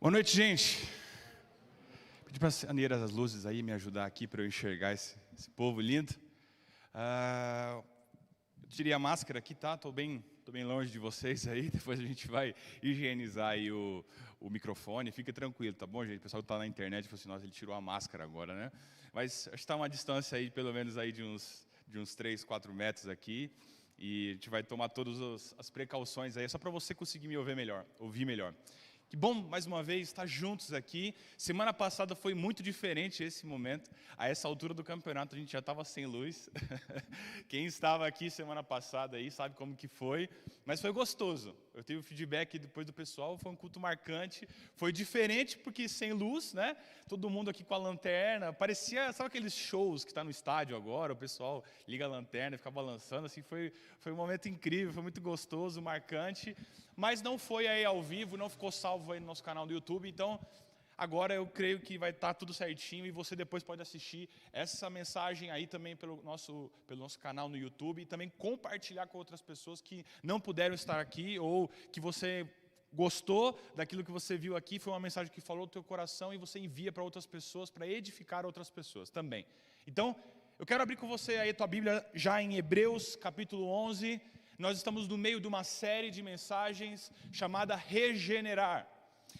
Boa noite, gente. Pedi para acender as luzes aí, me ajudar aqui para eu enxergar esse povo lindo. Eu tirei a máscara aqui, tá? Tô bem longe de vocês aí. Depois a gente vai higienizar aí o microfone. Fica tranquilo, tá bom, gente? O pessoal que tá na internet falou assim, nossa, ele tirou a máscara agora, né? Mas acho que está uma distância aí, pelo menos aí de uns 3, 4 metros aqui. E a gente vai tomar todas as precauções aí, só para você conseguir me ouvir melhor. Que bom, mais uma vez, estar juntos aqui. Semana passada foi muito diferente esse momento. A essa altura do campeonato, a gente já estava sem luz. Quem estava aqui semana passada aí sabe como que foi. Mas foi gostoso. Eu tive o feedback depois do pessoal, foi um culto marcante. Foi diferente porque sem luz, né? Todo mundo aqui com a lanterna. Parecia, sabe aqueles shows que está no estádio agora? O pessoal liga a lanterna e fica balançando. Assim, foi um momento incrível, foi muito gostoso, marcante. Mas não foi aí ao vivo, não ficou salvo aí no nosso canal do YouTube, então agora eu creio que vai estar tudo certinho e você depois pode assistir essa mensagem aí também pelo nosso canal no YouTube e também compartilhar com outras pessoas que não puderam estar aqui ou que você gostou daquilo que você viu aqui, foi uma mensagem que falou do teu coração e você envia para outras pessoas, para edificar outras pessoas também. Então, eu quero abrir com você aí a tua Bíblia já em Hebreus capítulo 11. Nós estamos no meio de uma série de mensagens chamada regenerar.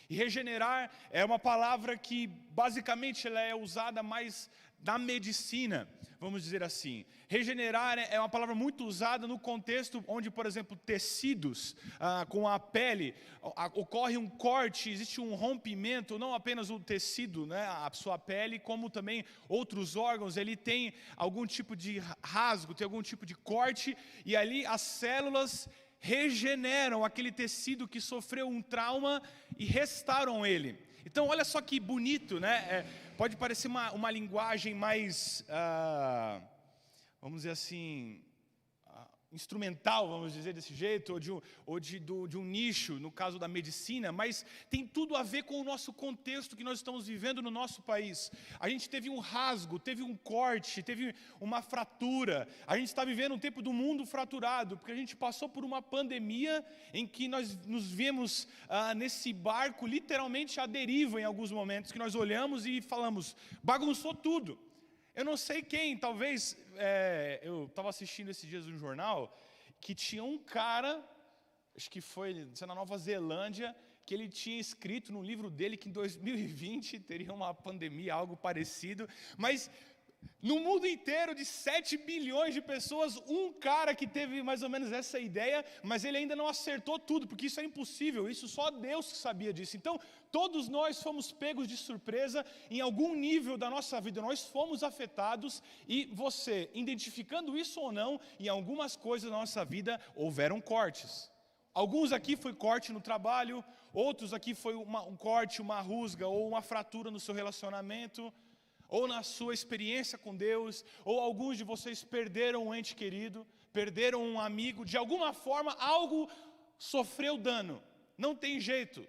E regenerar é uma palavra que basicamente ela é usada mais na medicina, vamos dizer assim. Regenerar é uma palavra muito usada no contexto onde, por exemplo, tecidos com a pele, ocorre um corte, existe um rompimento, não apenas o tecido, né, a sua pele, como também outros órgãos, ele tem algum tipo de rasgo, tem algum tipo de corte, e ali as células regeneram aquele tecido que sofreu um trauma e restauram ele. Então, olha só que bonito, né? Pode parecer uma linguagem mais, vamos dizer assim, instrumental, vamos dizer desse jeito, ou de um nicho, no caso da medicina, mas tem tudo a ver com o nosso contexto que nós estamos vivendo no nosso país. A gente teve um rasgo, teve um corte, teve uma fratura. A gente está vivendo um tempo do mundo fraturado, porque a gente passou por uma pandemia em que nós nos vemos nesse barco literalmente à deriva em alguns momentos, que nós olhamos e falamos, bagunçou tudo. Eu não sei quem, talvez, eu estava assistindo esses dias um jornal, que tinha um cara, acho que foi na Nova Zelândia, que ele tinha escrito no livro dele que em 2020 teria uma pandemia, algo parecido, mas no mundo inteiro de 7 bilhões de pessoas, um cara que teve mais ou menos essa ideia, mas ele ainda não acertou tudo, porque isso é impossível, isso só Deus que sabia disso. Então, todos nós fomos pegos de surpresa em algum nível da nossa vida, nós fomos afetados e você, identificando isso ou não, em algumas coisas da nossa vida houveram cortes. Alguns aqui foi corte no trabalho, outros aqui foi um corte, uma rusga ou uma fratura no seu relacionamento, ou na sua experiência com Deus, ou alguns de vocês perderam um ente querido, perderam um amigo, de alguma forma algo sofreu dano, não tem jeito,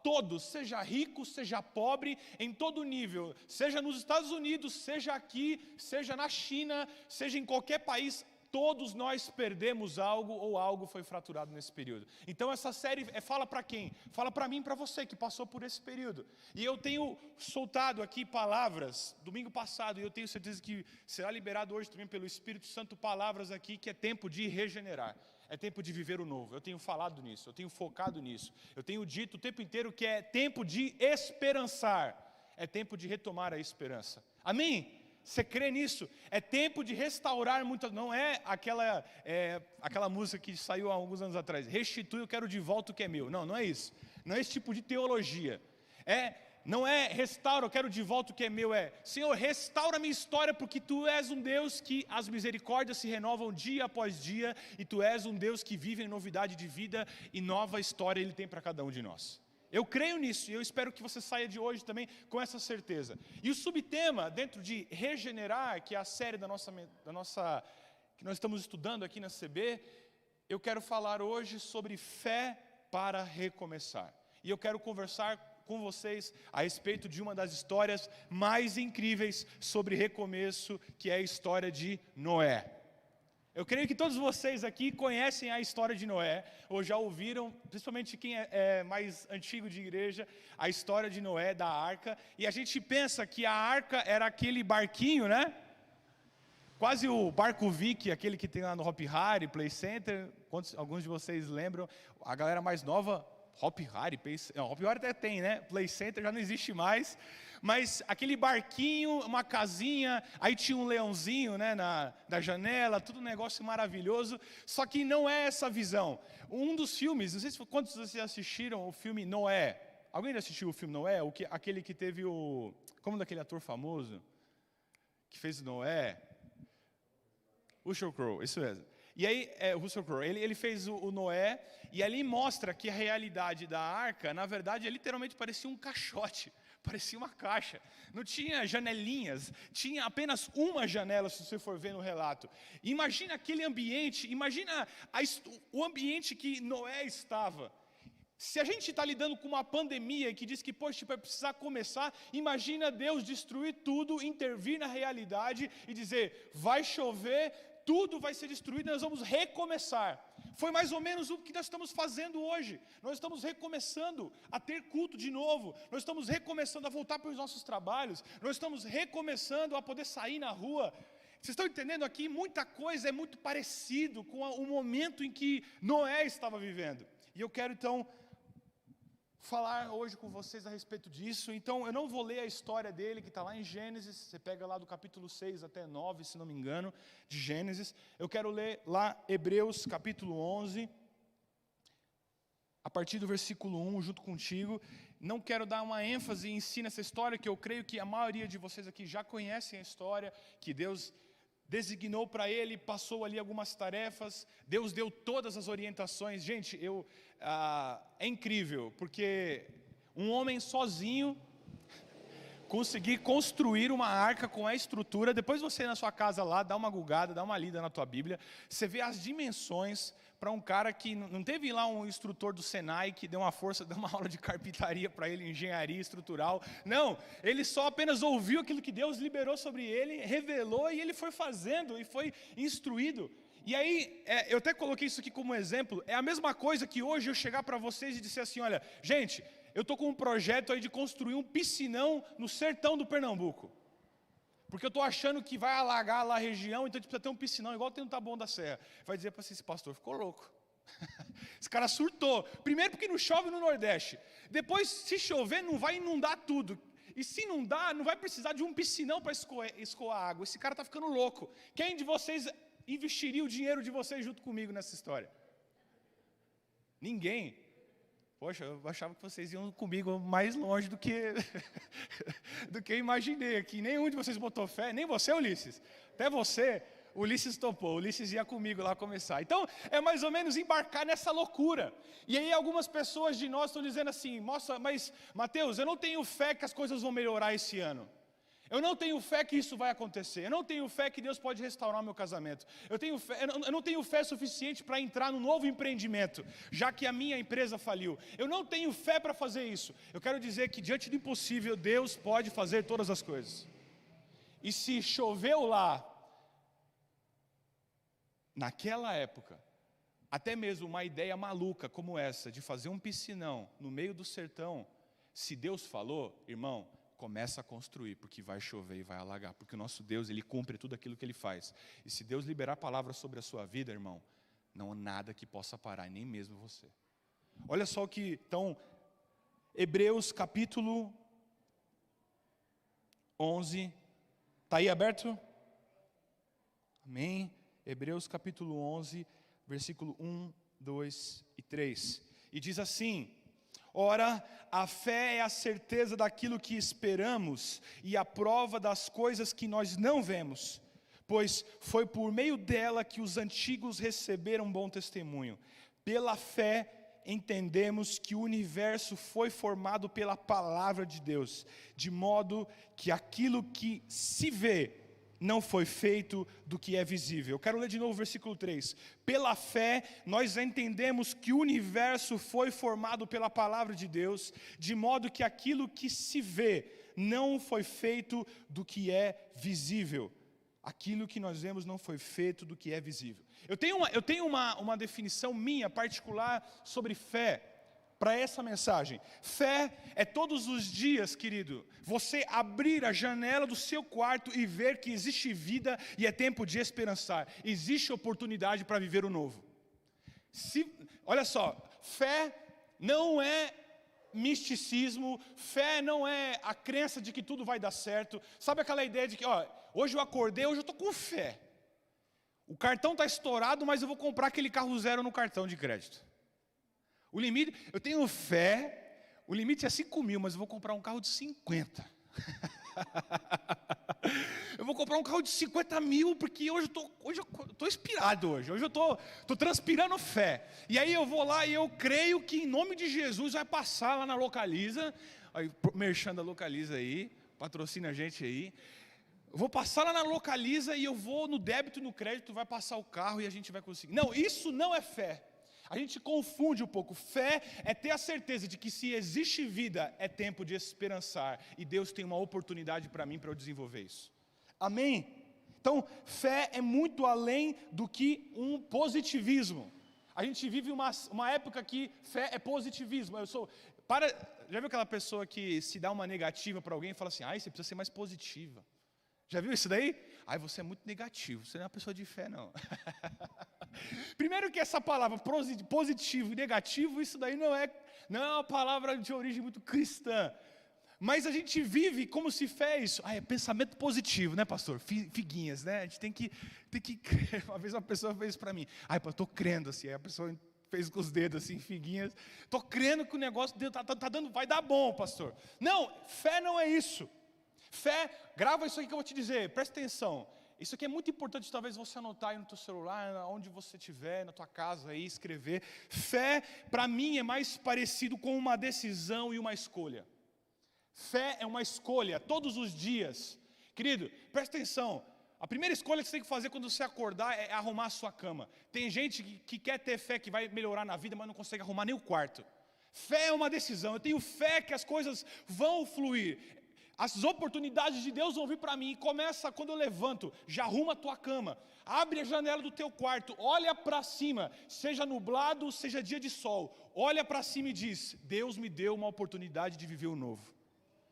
todos, seja rico, seja pobre, em todo nível, seja nos Estados Unidos, seja aqui, seja na China, seja em qualquer país, todos nós perdemos algo ou algo foi fraturado nesse período. Então essa série fala para quem? Fala para mim e para você que passou por esse período. E eu tenho soltado aqui palavras, domingo passado, e eu tenho certeza que será liberado hoje também pelo Espírito Santo, palavras aqui que é tempo de regenerar. É tempo de viver o novo. Eu tenho falado nisso, eu tenho focado nisso. Eu tenho dito o tempo inteiro que é tempo de esperançar. É tempo de retomar a esperança. Amém? Você crê nisso? É tempo de restaurar muitas... Não é aquela música que saiu há alguns anos atrás. Restitui, eu quero de volta o que é meu. Não, não é isso. Não é esse tipo de teologia. Não é restaura, eu quero de volta o que é meu. Senhor, restaura a minha história, porque Tu és um Deus que as misericórdias se renovam dia após dia. E Tu és um Deus que vive em novidade de vida e nova história Ele tem para cada um de nós. Eu creio nisso e eu espero que você saia de hoje também com essa certeza. E o subtema dentro de regenerar, que é a série da nossa que nós estamos estudando aqui na CB, eu quero falar hoje sobre fé para recomeçar. E eu quero conversar com vocês a respeito de uma das histórias mais incríveis sobre recomeço, que é a história de Noé. Eu creio que todos vocês aqui conhecem a história de Noé, ou já ouviram, principalmente quem é mais antigo de igreja, a história de Noé, da arca. E a gente pensa que a arca era aquele barquinho, né? Quase o barco Vicky, aquele que tem lá no Hopi Hari, Play Center. Alguns de vocês lembram? A galera mais nova, Hopi Hari, Hopi Hari até tem, né? Play Center já não existe mais. Mas aquele barquinho, uma casinha, aí tinha um leãozinho, né, na janela, tudo um negócio maravilhoso. Só que não é essa visão. Um dos filmes, não sei se quantos de vocês assistiram o filme Noé. Alguém já assistiu o filme Noé? Aquele que teve como daquele ator famoso que fez Noé? Russell Crowe, isso mesmo. E aí, Russell Crowe, ele fez o Noé, e ali mostra que a realidade da arca, na verdade, literalmente parecia um caixote. Parecia uma caixa, não tinha janelinhas, tinha apenas uma janela, se você for ver no relato. Imagina aquele ambiente, imagina o ambiente que Noé estava. Se a gente está lidando com uma pandemia que diz que vai precisar começar, imagina Deus destruir tudo, intervir na realidade e dizer, vai chover, tudo vai ser destruído, nós vamos recomeçar. Foi mais ou menos o que nós estamos fazendo hoje. Nós estamos recomeçando a ter culto de novo. Nós estamos recomeçando a voltar para os nossos trabalhos. Nós estamos recomeçando a poder sair na rua. Vocês estão entendendo aqui? Muita coisa é muito parecido com o momento em que Noé estava vivendo. E eu quero então falar hoje com vocês a respeito disso. Então eu não vou ler a história dele que está lá em Gênesis. Você pega lá do capítulo 6 até 9, se não me engano, de Gênesis. Eu quero ler lá Hebreus capítulo 11, a partir do versículo 1, junto contigo. Não quero dar uma ênfase em si nessa história, que eu creio que a maioria de vocês aqui já conhecem a história, que Deus designou para ele, passou ali algumas tarefas, Deus deu todas as orientações. Gente, é incrível, porque um homem sozinho conseguir construir uma arca com a estrutura, depois você na sua casa lá, dá uma gugada, dá uma lida na tua Bíblia, você vê as dimensões para um cara que não teve lá um instrutor do Senai que deu uma força, deu uma aula de carpintaria para ele, engenharia estrutural. Não, ele só apenas ouviu aquilo que Deus liberou sobre ele, revelou e ele foi fazendo e foi instruído. E aí, eu até coloquei isso aqui como exemplo, é a mesma coisa que hoje eu chegar para vocês e dizer assim, olha, gente, eu estou com um projeto aí de construir um piscinão no sertão do Pernambuco. Porque eu estou achando que vai alagar lá a região, então a gente precisa ter um piscinão, igual tem no Taboão da Serra. Vai dizer para você, esse pastor ficou louco. Esse cara surtou. Primeiro porque não chove no Nordeste. Depois, se chover, não vai inundar tudo. E se inundar, não vai precisar de um piscinão para escoar água. Esse cara está ficando louco. Quem de vocês investiria o dinheiro de vocês junto comigo nessa história? Ninguém. Poxa, eu achava que vocês iam comigo mais longe do que do que eu imaginei aqui. Nenhum de vocês botou fé, nem você, Ulisses. Até você, Ulisses topou. Ulisses ia comigo lá começar. Então, é mais ou menos embarcar nessa loucura. E aí algumas pessoas de nós estão dizendo assim, nossa, mas Mateus, eu não tenho fé que as coisas vão melhorar esse ano. Eu não tenho fé que isso vai acontecer. Eu não tenho fé que Deus pode restaurar o meu casamento. Eu não tenho fé suficiente para entrar num novo empreendimento, já que a minha empresa faliu. Eu não tenho fé para fazer isso. Eu quero dizer que diante do impossível, Deus pode fazer todas as coisas. E se choveu lá, naquela época, até mesmo uma ideia maluca como essa, de fazer um piscinão no meio do sertão, se Deus falou, irmão, começa a construir, porque vai chover e vai alagar, porque o nosso Deus, Ele cumpre tudo aquilo que Ele faz. E se Deus liberar palavras sobre a sua vida, irmão, não há nada que possa parar, nem mesmo você. Olha só o que, então, Hebreus capítulo 11, está aí aberto? Amém? Hebreus capítulo 11, versículo 1, 2 e 3. E diz assim, ora, a fé é a certeza daquilo que esperamos e a prova das coisas que nós não vemos, pois foi por meio dela que os antigos receberam bom testemunho. Pela fé entendemos que o universo foi formado pela palavra de Deus, de modo que aquilo que se vê não foi feito do que é visível. Eu quero ler de novo o versículo 3. Pela fé, nós entendemos que o universo foi formado pela palavra de Deus, de modo que aquilo que se vê não foi feito do que é visível. Aquilo que nós vemos não foi feito do que é visível. Eu tenho uma definição minha particular sobre fé para essa mensagem. Fé é todos os dias, querido, você abrir a janela do seu quarto e ver que existe vida e é tempo de esperançar. Existe oportunidade para viver o novo. Olha só, fé não é misticismo, fé não é a crença de que tudo vai dar certo. Sabe aquela ideia de que, hoje eu acordei, hoje eu estou com fé. O cartão está estourado, mas eu vou comprar aquele carro zero no cartão de crédito. O limite, eu tenho fé, o limite é 5 mil, mas eu vou comprar um carro de 50. Eu vou comprar um carro de 50 mil, porque hoje eu estou inspirado hoje eu estou transpirando fé. E aí eu vou lá e eu creio que em nome de Jesus vai passar lá na Localiza, aí, merchando a Localiza aí, patrocina a gente aí. Eu vou passar lá na Localiza e eu vou no débito e no crédito, vai passar o carro e a gente vai conseguir. Não, isso não é fé. A gente confunde um pouco. Fé é ter a certeza de que se existe vida, é tempo de esperançar. E Deus tem uma oportunidade para mim, para eu desenvolver isso. Amém? Então, fé é muito além do que um positivismo. A gente vive uma época que fé é positivismo. Já viu aquela pessoa que se dá uma negativa para alguém e fala assim, você precisa ser mais positiva. Já viu isso daí? Você é muito negativo, você não é uma pessoa de fé, não. Primeiro que essa palavra positivo e negativo, isso daí não é uma palavra de origem muito cristã. Mas a gente vive como se fé é isso. É pensamento positivo, né, pastor? Figuinhas, né? A gente tem que crer. Uma vez uma pessoa fez para mim. Eu estou crendo assim. Aí a pessoa fez com os dedos assim, figuinhas. Estou crendo que o negócio tá dando, vai dar bom, pastor. Não, fé não é isso. Fé, grava isso aqui que eu vou te dizer, presta atenção. Isso aqui é muito importante, talvez você anotar aí no teu celular, onde você estiver, na tua casa aí, escrever. Fé, para mim, é mais parecido com uma decisão e uma escolha. Fé é uma escolha, todos os dias. Querido, presta atenção. A primeira escolha que você tem que fazer quando você acordar é arrumar a sua cama. Tem gente que quer ter fé, que vai melhorar na vida, mas não consegue arrumar nem o quarto. Fé é uma decisão, eu tenho fé que as coisas vão fluir. As oportunidades de Deus vão vir para mim. E começa quando eu levanto, já arruma a tua cama, abre a janela do teu quarto, olha para cima, seja nublado, seja dia de sol, olha para cima e diz, Deus me deu uma oportunidade de viver o novo.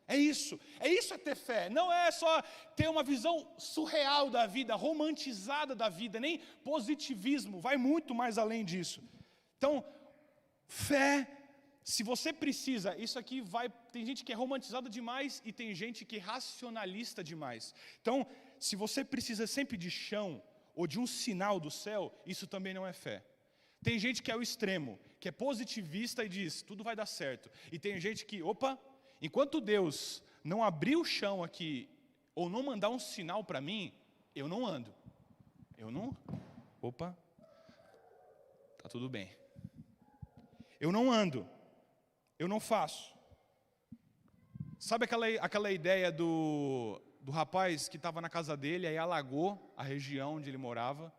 É isso é ter fé. Não é só ter uma visão surreal da vida, romantizada da vida, nem positivismo, vai muito mais além disso. Então, fé. Se você precisa, isso aqui tem gente que é romantizada demais e tem gente que é racionalista demais. Então, se você precisa sempre de chão ou de um sinal do céu, isso também não é fé. Tem gente que é o extremo, que é positivista e diz, tudo vai dar certo. E tem gente que, enquanto Deus não abrir o chão aqui, ou não mandar um sinal para mim, eu não ando. Tá tudo bem. Eu não ando. Eu não faço. Sabe aquela ideia do rapaz que estava na casa dele, aí alagou a região onde ele morava,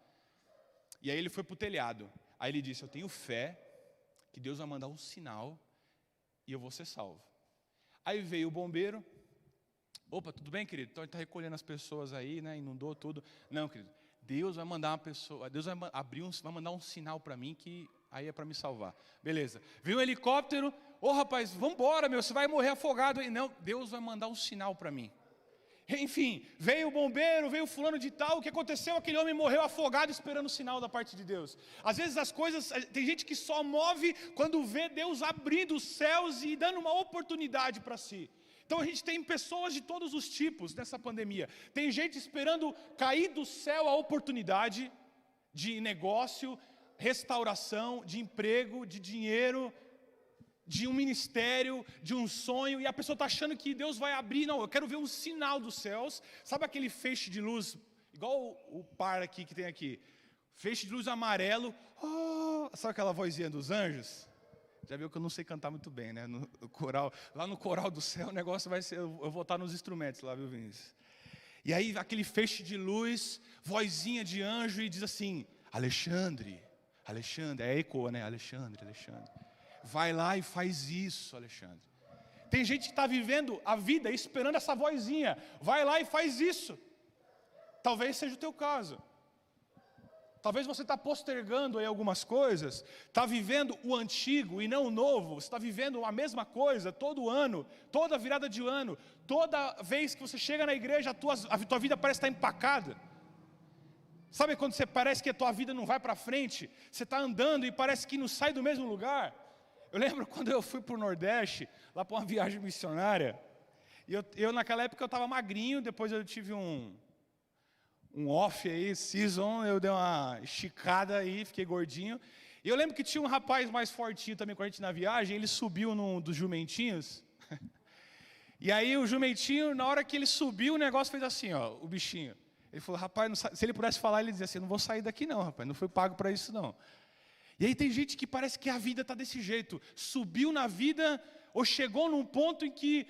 e aí ele foi para o telhado. Aí ele disse, eu tenho fé que Deus vai mandar um sinal e eu vou ser salvo. Aí veio o bombeiro, tudo bem, querido? Então ele está recolhendo as pessoas aí, né? Inundou tudo. Não, querido, Deus vai mandar uma pessoa, Deus vai mandar um sinal para mim que aí é para me salvar. Beleza. Veio um helicóptero, rapaz, vamos embora, você vai morrer afogado aí. Não, Deus vai mandar um sinal para mim. Enfim, veio o bombeiro, veio o fulano de tal, o que aconteceu? Aquele homem morreu afogado esperando o sinal da parte de Deus. Às vezes as coisas, tem gente que só move quando vê Deus abrindo os céus e dando uma oportunidade para si. Então a gente tem pessoas de todos os tipos nessa pandemia. Tem gente esperando cair do céu a oportunidade de negócio, restauração, de emprego, de dinheiro, de um ministério, de um sonho, e a pessoa está achando que Deus vai abrir. Não, eu quero ver um sinal dos céus. Sabe aquele feixe de luz, igual o par aqui que tem aqui, feixe de luz amarelo, sabe aquela vozinha dos anjos? Já viu que eu não sei cantar muito bem, né? No coral, lá no coral do céu o negócio vai ser, eu vou estar nos instrumentos lá, viu, Vinícius? E aí aquele feixe de luz, vozinha de anjo, e diz assim, Alexandre, é ecoa, né? Alexandre. Vai lá e faz isso, Alexandre. Tem gente que está vivendo a vida esperando essa vozinha. Vai lá e faz isso. Talvez seja o teu caso. Talvez você está postergando aí algumas coisas, está vivendo o antigo e não o novo, você está vivendo a mesma coisa todo ano, toda virada de ano, toda vez que você chega na igreja, a tua vida parece estar empacada. Sabe quando você parece que a tua vida não vai para frente, você está andando e parece que não sai do mesmo lugar? Eu lembro quando eu fui para o Nordeste, lá para uma viagem missionária, e eu naquela época eu estava magrinho, depois eu tive um off aí, season, eu dei uma esticada aí, fiquei gordinho. E eu lembro que tinha um rapaz mais fortinho também com a gente na viagem, ele subiu num dos jumentinhos. E aí o jumentinho, na hora que ele subiu, o negócio fez assim, ó, o bichinho. Ele falou, rapaz, se ele pudesse falar, ele dizia assim, não vou sair daqui não, rapaz, não fui pago para isso não. E aí tem gente que parece que a vida está desse jeito, subiu na vida, ou chegou num ponto em que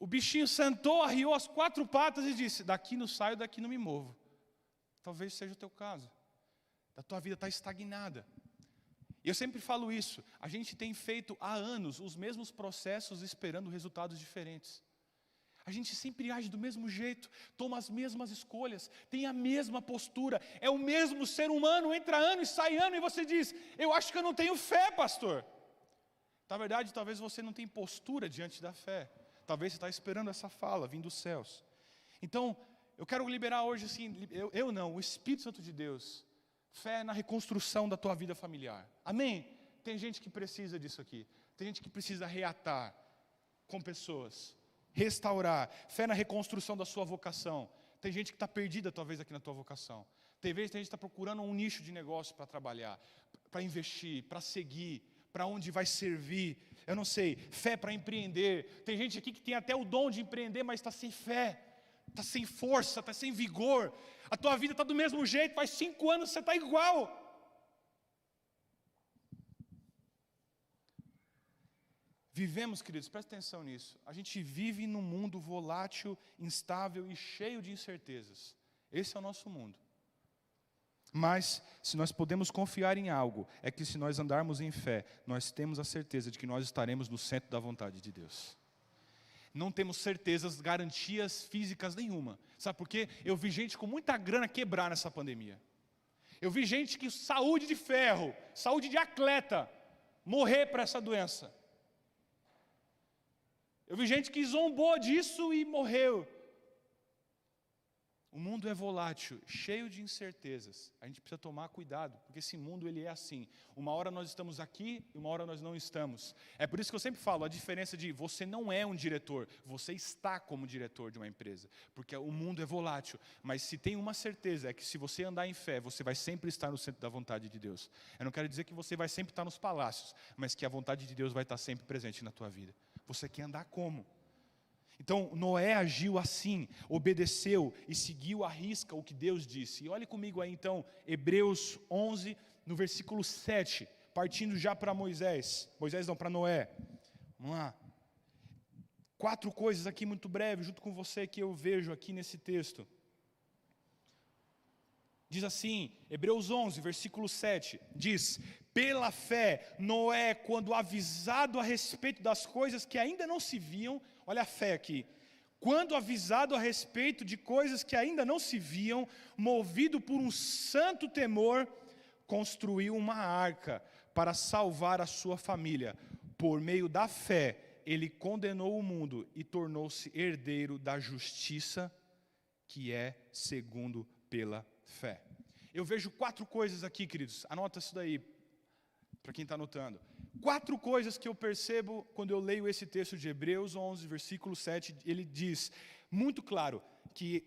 o bichinho sentou, arriou as 4 patas e disse, daqui não saio, daqui não me movo. Talvez seja o teu caso. A tua vida está estagnada. E eu sempre falo isso. A gente tem feito há anos os mesmos processos esperando resultados diferentes. A gente sempre age do mesmo jeito, toma as mesmas escolhas, tem a mesma postura, é o mesmo ser humano, entra ano e sai ano, e você diz, eu acho que eu não tenho fé, pastor. Na verdade, talvez você não tenha postura diante da fé. Talvez você está esperando essa fala vindo dos céus. Então, eu quero liberar hoje assim, o Espírito Santo de Deus, fé na reconstrução da tua vida familiar. Amém? Tem gente que precisa disso aqui. Tem gente que precisa reatar com pessoas, restaurar. Fé na reconstrução da sua vocação. Tem gente que está perdida talvez aqui na tua vocação. Tem gente que está procurando um nicho de negócio para trabalhar, para investir, para seguir, para onde vai servir. Eu não sei, fé para empreender. Tem gente aqui que tem até o dom de empreender, mas está sem fé. Está sem força, está sem vigor. A tua vida está do mesmo jeito, faz 5 anos você está igual. Vivemos, queridos, presta atenção nisso. A gente vive num mundo volátil, instável e cheio de incertezas. Esse é o nosso mundo. Mas, se nós podemos confiar em algo, é que se nós andarmos em fé, nós temos a certeza de que nós estaremos no centro da vontade de Deus. Não temos certezas, garantias físicas nenhuma. Sabe por quê? Eu vi gente com muita grana quebrar nessa pandemia. Eu vi gente que saúde de ferro, saúde de atleta, morrer para essa doença. Eu vi gente que zombou disso e morreu. O mundo é volátil, cheio de incertezas. A gente precisa tomar cuidado, porque esse mundo ele é assim. Uma hora nós estamos aqui e uma hora nós não estamos. É por isso que eu sempre falo, a diferença de você não é um diretor, você está como diretor de uma empresa. Porque o mundo é volátil, mas se tem uma certeza, é que se você andar em fé, você vai sempre estar no centro da vontade de Deus. Eu não quero dizer que você vai sempre estar nos palácios, mas que a vontade de Deus vai estar sempre presente na tua vida. Você quer andar como? Então, Noé agiu assim, obedeceu e seguiu à risca o que Deus disse. E olhe comigo aí então, Hebreus 11, no versículo 7, partindo já para para Noé. Vamos lá. 4 coisas aqui muito breve, junto com você, que eu vejo aqui nesse texto. Diz assim, Hebreus 11, versículo 7, diz, pela fé, Noé, quando avisado a respeito das coisas que ainda não se viam, olha a fé aqui, quando avisado a respeito de coisas que ainda não se viam, movido por um santo temor, construiu uma arca para salvar a sua família. Por meio da fé, ele condenou o mundo e tornou-se herdeiro da justiça, que é segundo pela fé. Eu vejo 4 coisas aqui, queridos, anota isso daí, para quem está anotando. 4 coisas que eu percebo quando eu leio esse texto de Hebreus 11, versículo 7, ele diz, muito claro, que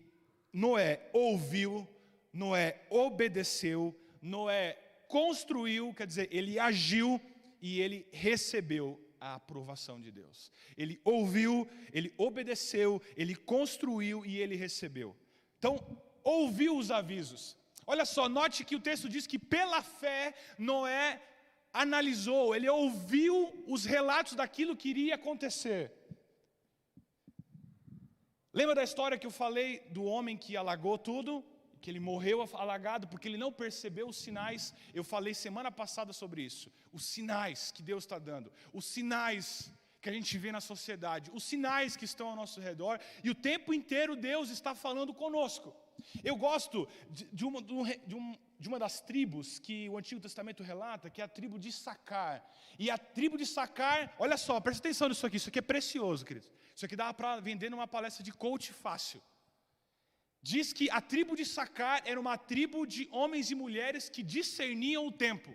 Noé ouviu, Noé obedeceu, Noé construiu, quer dizer, ele agiu e ele recebeu a aprovação de Deus. Ele ouviu, ele obedeceu, ele construiu e ele recebeu. Então, ouviu os avisos. Olha só, note que o texto diz que pela fé Noé analisou, ele ouviu os relatos daquilo que iria acontecer. Lembra da história que eu falei do homem que alagou tudo? Que ele morreu alagado porque ele não percebeu os sinais. Eu falei semana passada sobre isso. Os sinais que Deus está dando. Os sinais que a gente vê na sociedade. Os sinais que estão ao nosso redor. E o tempo inteiro Deus está falando conosco. Eu gosto de de uma das tribos que o Antigo Testamento relata, que é a tribo de Issacar. E a tribo de Issacar, olha só, presta atenção nisso aqui é precioso, queridos. Isso aqui dá para vender numa palestra de coach fácil. Diz que a tribo de Issacar era uma tribo de homens e mulheres que discerniam o tempo.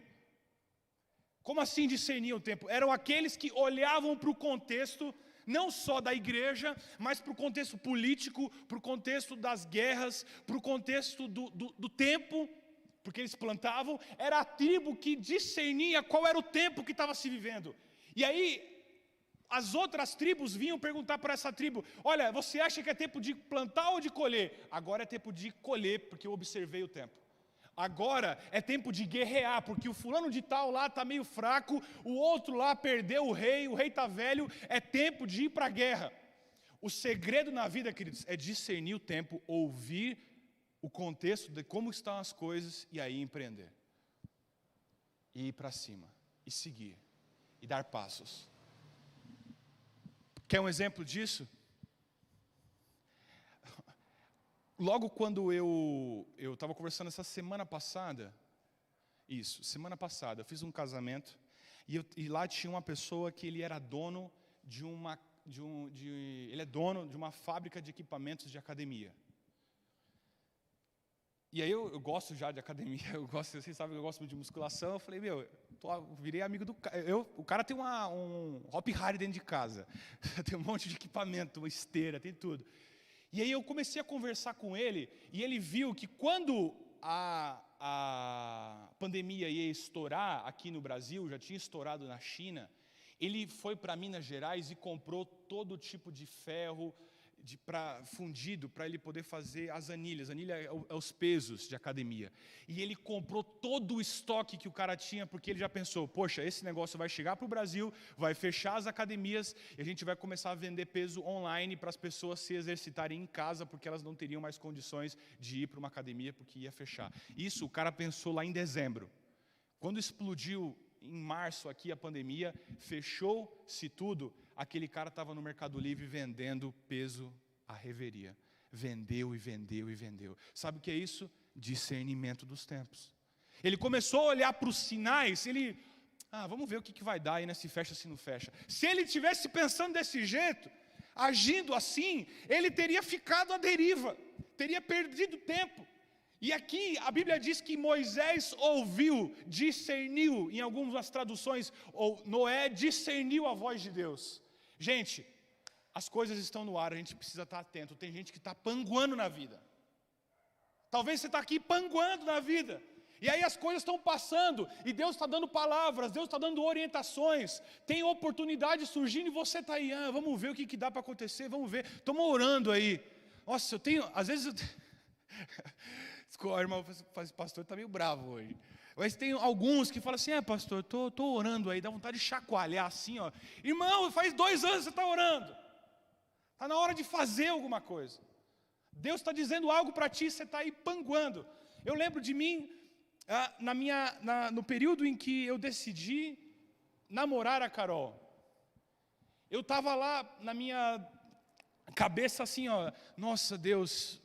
Como assim discerniam o tempo? Eram aqueles que olhavam para o contexto, não só da igreja, mas para o contexto político, para o contexto das guerras, para o contexto do tempo, porque eles plantavam. Era a tribo que discernia qual era o tempo que estava se vivendo. E aí, as outras tribos vinham perguntar para essa tribo: olha, você acha que é tempo de plantar ou de colher? Agora é tempo de colher, porque eu observei o tempo. Agora é tempo de guerrear, porque o fulano de tal lá está meio fraco, o outro lá perdeu o rei está velho, é tempo de ir para a guerra. O segredo na vida, queridos, é discernir o tempo, ouvir o contexto de como estão as coisas e aí empreender. E ir para cima, e seguir, e dar passos. Quer um exemplo disso? Logo quando eu estava conversando essa semana passada, eu fiz um casamento, e lá tinha uma pessoa que ele era dono ele é dono de uma fábrica de equipamentos de academia. E aí eu gosto já de academia, vocês sabem que eu gosto muito de musculação. Eu falei, virei amigo do cara. O cara tem um Hop Harry dentro de casa, tem um monte de equipamento, uma esteira, tem tudo. E aí eu comecei a conversar com ele, e ele viu que quando a pandemia ia estourar aqui no Brasil, já tinha estourado na China, ele foi para Minas Gerais e comprou todo tipo de ferro, fundido, para ele poder fazer as anilhas. Anilha é os pesos de academia. E ele comprou todo o estoque que o cara tinha, porque ele já pensou, poxa, esse negócio vai chegar para o Brasil, vai fechar as academias, e a gente vai começar a vender peso online para as pessoas se exercitarem em casa, porque elas não teriam mais condições de ir para uma academia, porque ia fechar. Isso o cara pensou lá em dezembro. Quando explodiu em março aqui a pandemia, fechou-se tudo, aquele cara estava no Mercado Livre vendendo peso à reveria. Vendeu e vendeu e vendeu. Sabe o que é isso? Discernimento dos tempos. Ele começou a olhar para os sinais, vamos ver o que vai dar aí, né? Se fecha, se não fecha. Se ele tivesse pensando desse jeito, agindo assim, ele teria ficado à deriva, teria perdido tempo. E aqui a Bíblia diz que Moisés ouviu, discerniu, em algumas traduções, ou Noé discerniu a voz de Deus. Gente, as coisas estão no ar, a gente precisa estar atento. Tem gente que está panguando na vida. Talvez você está aqui panguando na vida. E aí as coisas estão passando, e Deus está dando palavras, Deus está dando orientações, tem oportunidade surgindo e você está aí, vamos ver o que dá para acontecer, vamos ver. Estamos orando aí. Nossa, às vezes o irmão faz, pastor está meio bravo hoje. Mas tem alguns que falam assim, pastor, estou orando aí, dá vontade de chacoalhar assim, ó. Irmão, faz 2 anos que você está orando. Está na hora de fazer alguma coisa. Deus está dizendo algo para ti, você está aí panguando. Eu lembro de mim, no período em que eu decidi namorar a Carol. Eu estava lá na minha cabeça assim, ó, nossa Deus,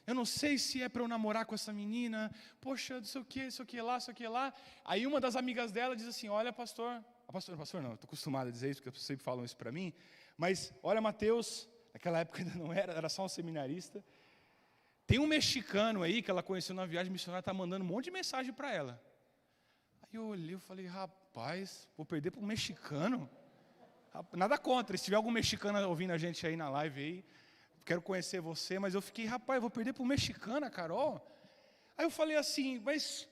eu não sei se é para eu namorar com essa menina, poxa, não sei o que lá. Aí uma das amigas dela diz assim, olha pastor não, estou acostumado a dizer isso, porque sempre falam isso para mim, mas olha Mateus, naquela época ainda não era só um seminarista, tem um mexicano aí que ela conheceu numa viagem missionária, está mandando um monte de mensagem para ela. Aí eu olhei e falei, rapaz, vou perder para um mexicano? Nada contra, se tiver algum mexicano ouvindo a gente aí na live aí, quero conhecer você, mas eu fiquei, rapaz, vou perder para um mexicano, a Carol? Aí eu falei assim, mas,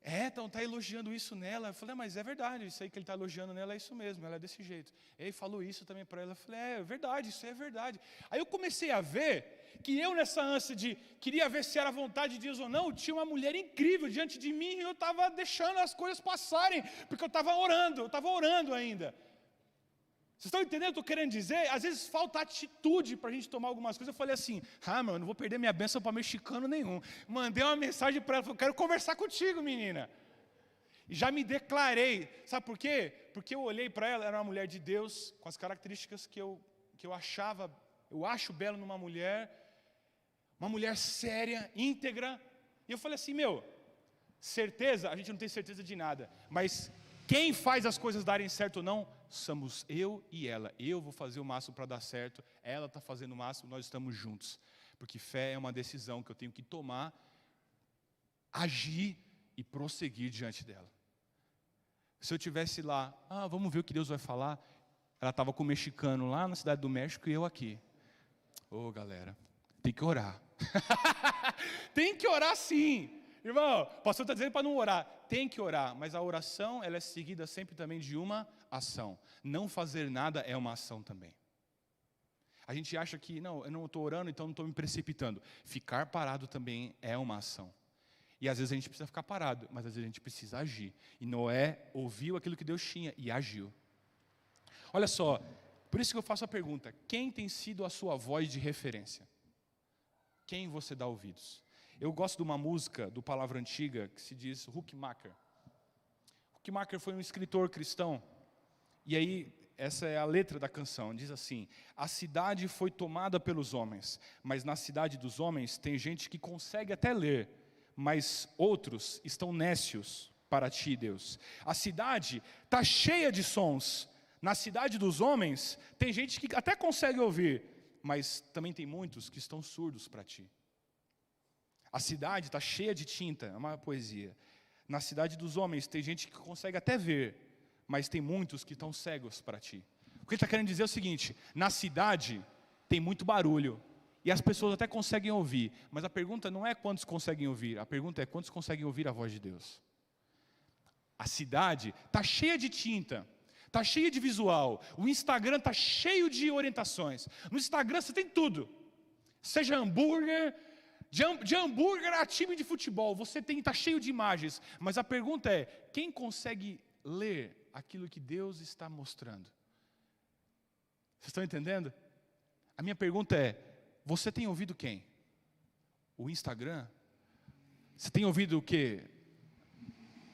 então está elogiando isso nela. Eu falei, mas é verdade, isso aí que ele está elogiando nela é isso mesmo, ela é desse jeito. Ele falou isso também para ela, eu falei, é verdade, isso é verdade. Aí eu comecei a ver que eu nessa ânsia de, queria ver se era vontade de Deus ou não, tinha uma mulher incrível diante de mim e eu estava deixando as coisas passarem, porque eu estava orando ainda. Vocês estão entendendo o que eu estou querendo dizer? Às vezes falta atitude para a gente tomar algumas coisas. Eu falei assim, eu não vou perder minha bênção para mexicano nenhum. Mandei uma mensagem para ela, falei, quero conversar contigo, menina. E já me declarei, sabe por quê? Porque eu olhei para ela, era uma mulher de Deus, com as características que eu acho belo numa mulher, uma mulher séria, íntegra. E eu falei assim, Certeza, a gente não tem certeza de nada, mas quem faz as coisas darem certo ou não, somos eu e ela. Eu vou fazer o máximo para dar certo, ela está fazendo o máximo, nós estamos juntos. Porque fé é uma decisão que eu tenho que tomar, agir e prosseguir diante dela. Se eu tivesse lá, vamos ver o que Deus vai falar. Ela estava com o mexicano lá na cidade do México e eu aqui. Galera, tem que orar. Tem que orar sim. Irmão, o pastor está dizendo para não orar. Tem que orar, mas a oração ela é seguida sempre também de uma ação. Não fazer nada é uma ação também. A gente acha que, não, eu não estou orando, então não estou me precipitando. Ficar parado também é uma ação. E às vezes a gente precisa ficar parado, mas às vezes a gente precisa agir. E Noé ouviu aquilo que Deus tinha e agiu. Olha só, por isso que eu faço a pergunta: quem tem sido a sua voz de referência? Quem você dá ouvidos? Eu gosto de uma música do Palavra Antiga que se diz Huckmacher. Huckmacher foi um escritor cristão. E aí, essa é a letra da canção, diz assim: a cidade foi tomada pelos homens, mas na cidade dos homens tem gente que consegue até ler, mas outros estão nécios para ti, Deus. A cidade está cheia de sons. Na cidade dos homens tem gente que até consegue ouvir, mas também tem muitos que estão surdos para ti. A cidade está cheia de tinta, é uma poesia. Na cidade dos homens tem gente que consegue até ver, mas tem muitos que estão cegos para ti. O que ele está querendo dizer é o seguinte: na cidade tem muito barulho, e as pessoas até conseguem ouvir, mas a pergunta não é quantos conseguem ouvir, a pergunta é quantos conseguem ouvir a voz de Deus. A cidade está cheia de tinta, está cheia de visual, o Instagram está cheio de orientações. No Instagram você tem tudo, seja hambúrguer, de hambúrguer a time de futebol, você está cheio de imagens, mas a pergunta é: quem consegue ler aquilo que Deus está mostrando? Vocês estão entendendo? A minha pergunta é: você tem ouvido quem? O Instagram? Você tem ouvido o quê?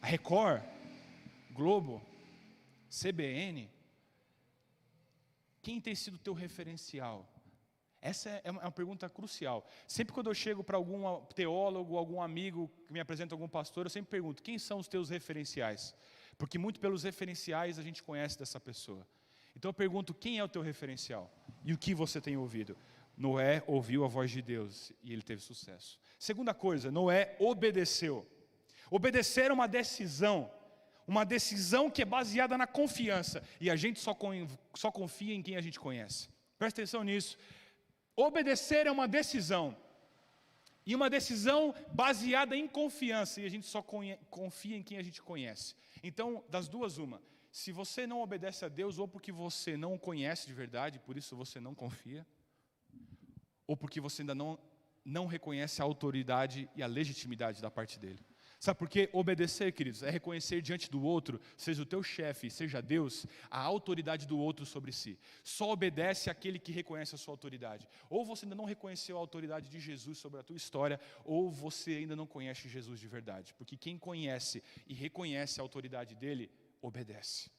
A Record? Globo? CBN? Quem tem sido o teu referencial? Essa é uma pergunta crucial. Sempre quando eu chego para algum teólogo, algum amigo que me apresenta algum pastor, eu sempre pergunto: quem são os teus referenciais? Porque muito pelos referenciais a gente conhece dessa pessoa. Então eu pergunto: quem é o teu referencial? E o que você tem ouvido? Noé ouviu a voz de Deus e ele teve sucesso. Segunda coisa, Noé obedeceu. Obedecer é uma decisão que é baseada na confiança. E a gente só confia em quem a gente conhece. Presta atenção nisso. Obedecer é uma decisão. E uma decisão baseada em confiança. E a gente só confia em quem a gente conhece. Então, das duas, uma. Se você não obedece a Deus, ou porque você não o conhece de verdade, por isso você não confia, ou porque você ainda não reconhece a autoridade e a legitimidade da parte dele. Sabe por quê? Obedecer, queridos, é reconhecer diante do outro, seja o teu chefe, seja Deus, a autoridade do outro sobre si. Só obedece aquele que reconhece a sua autoridade. Ou você ainda não reconheceu a autoridade de Jesus sobre a tua história, ou você ainda não conhece Jesus de verdade. Porque quem conhece e reconhece a autoridade dele, obedece.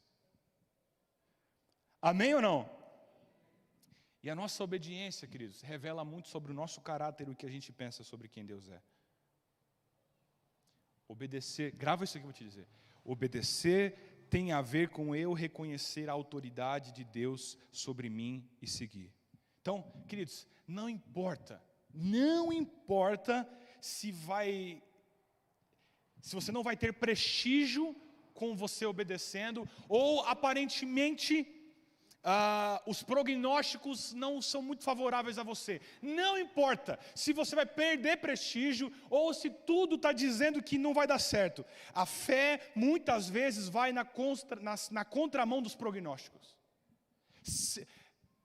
Amém ou não? E a nossa obediência, queridos, revela muito sobre o nosso caráter, o que a gente pensa sobre quem Deus é. Obedecer, grava isso aqui que eu vou te dizer. Obedecer tem a ver com eu reconhecer a autoridade de Deus sobre mim e seguir. Então, queridos, não importa se você não vai ter prestígio com você obedecendo, ou aparentemente os prognósticos não são muito favoráveis a você. Não importa se você vai perder prestígio ou se tudo está dizendo que não vai dar certo. A fé muitas vezes vai na contramão dos prognósticos.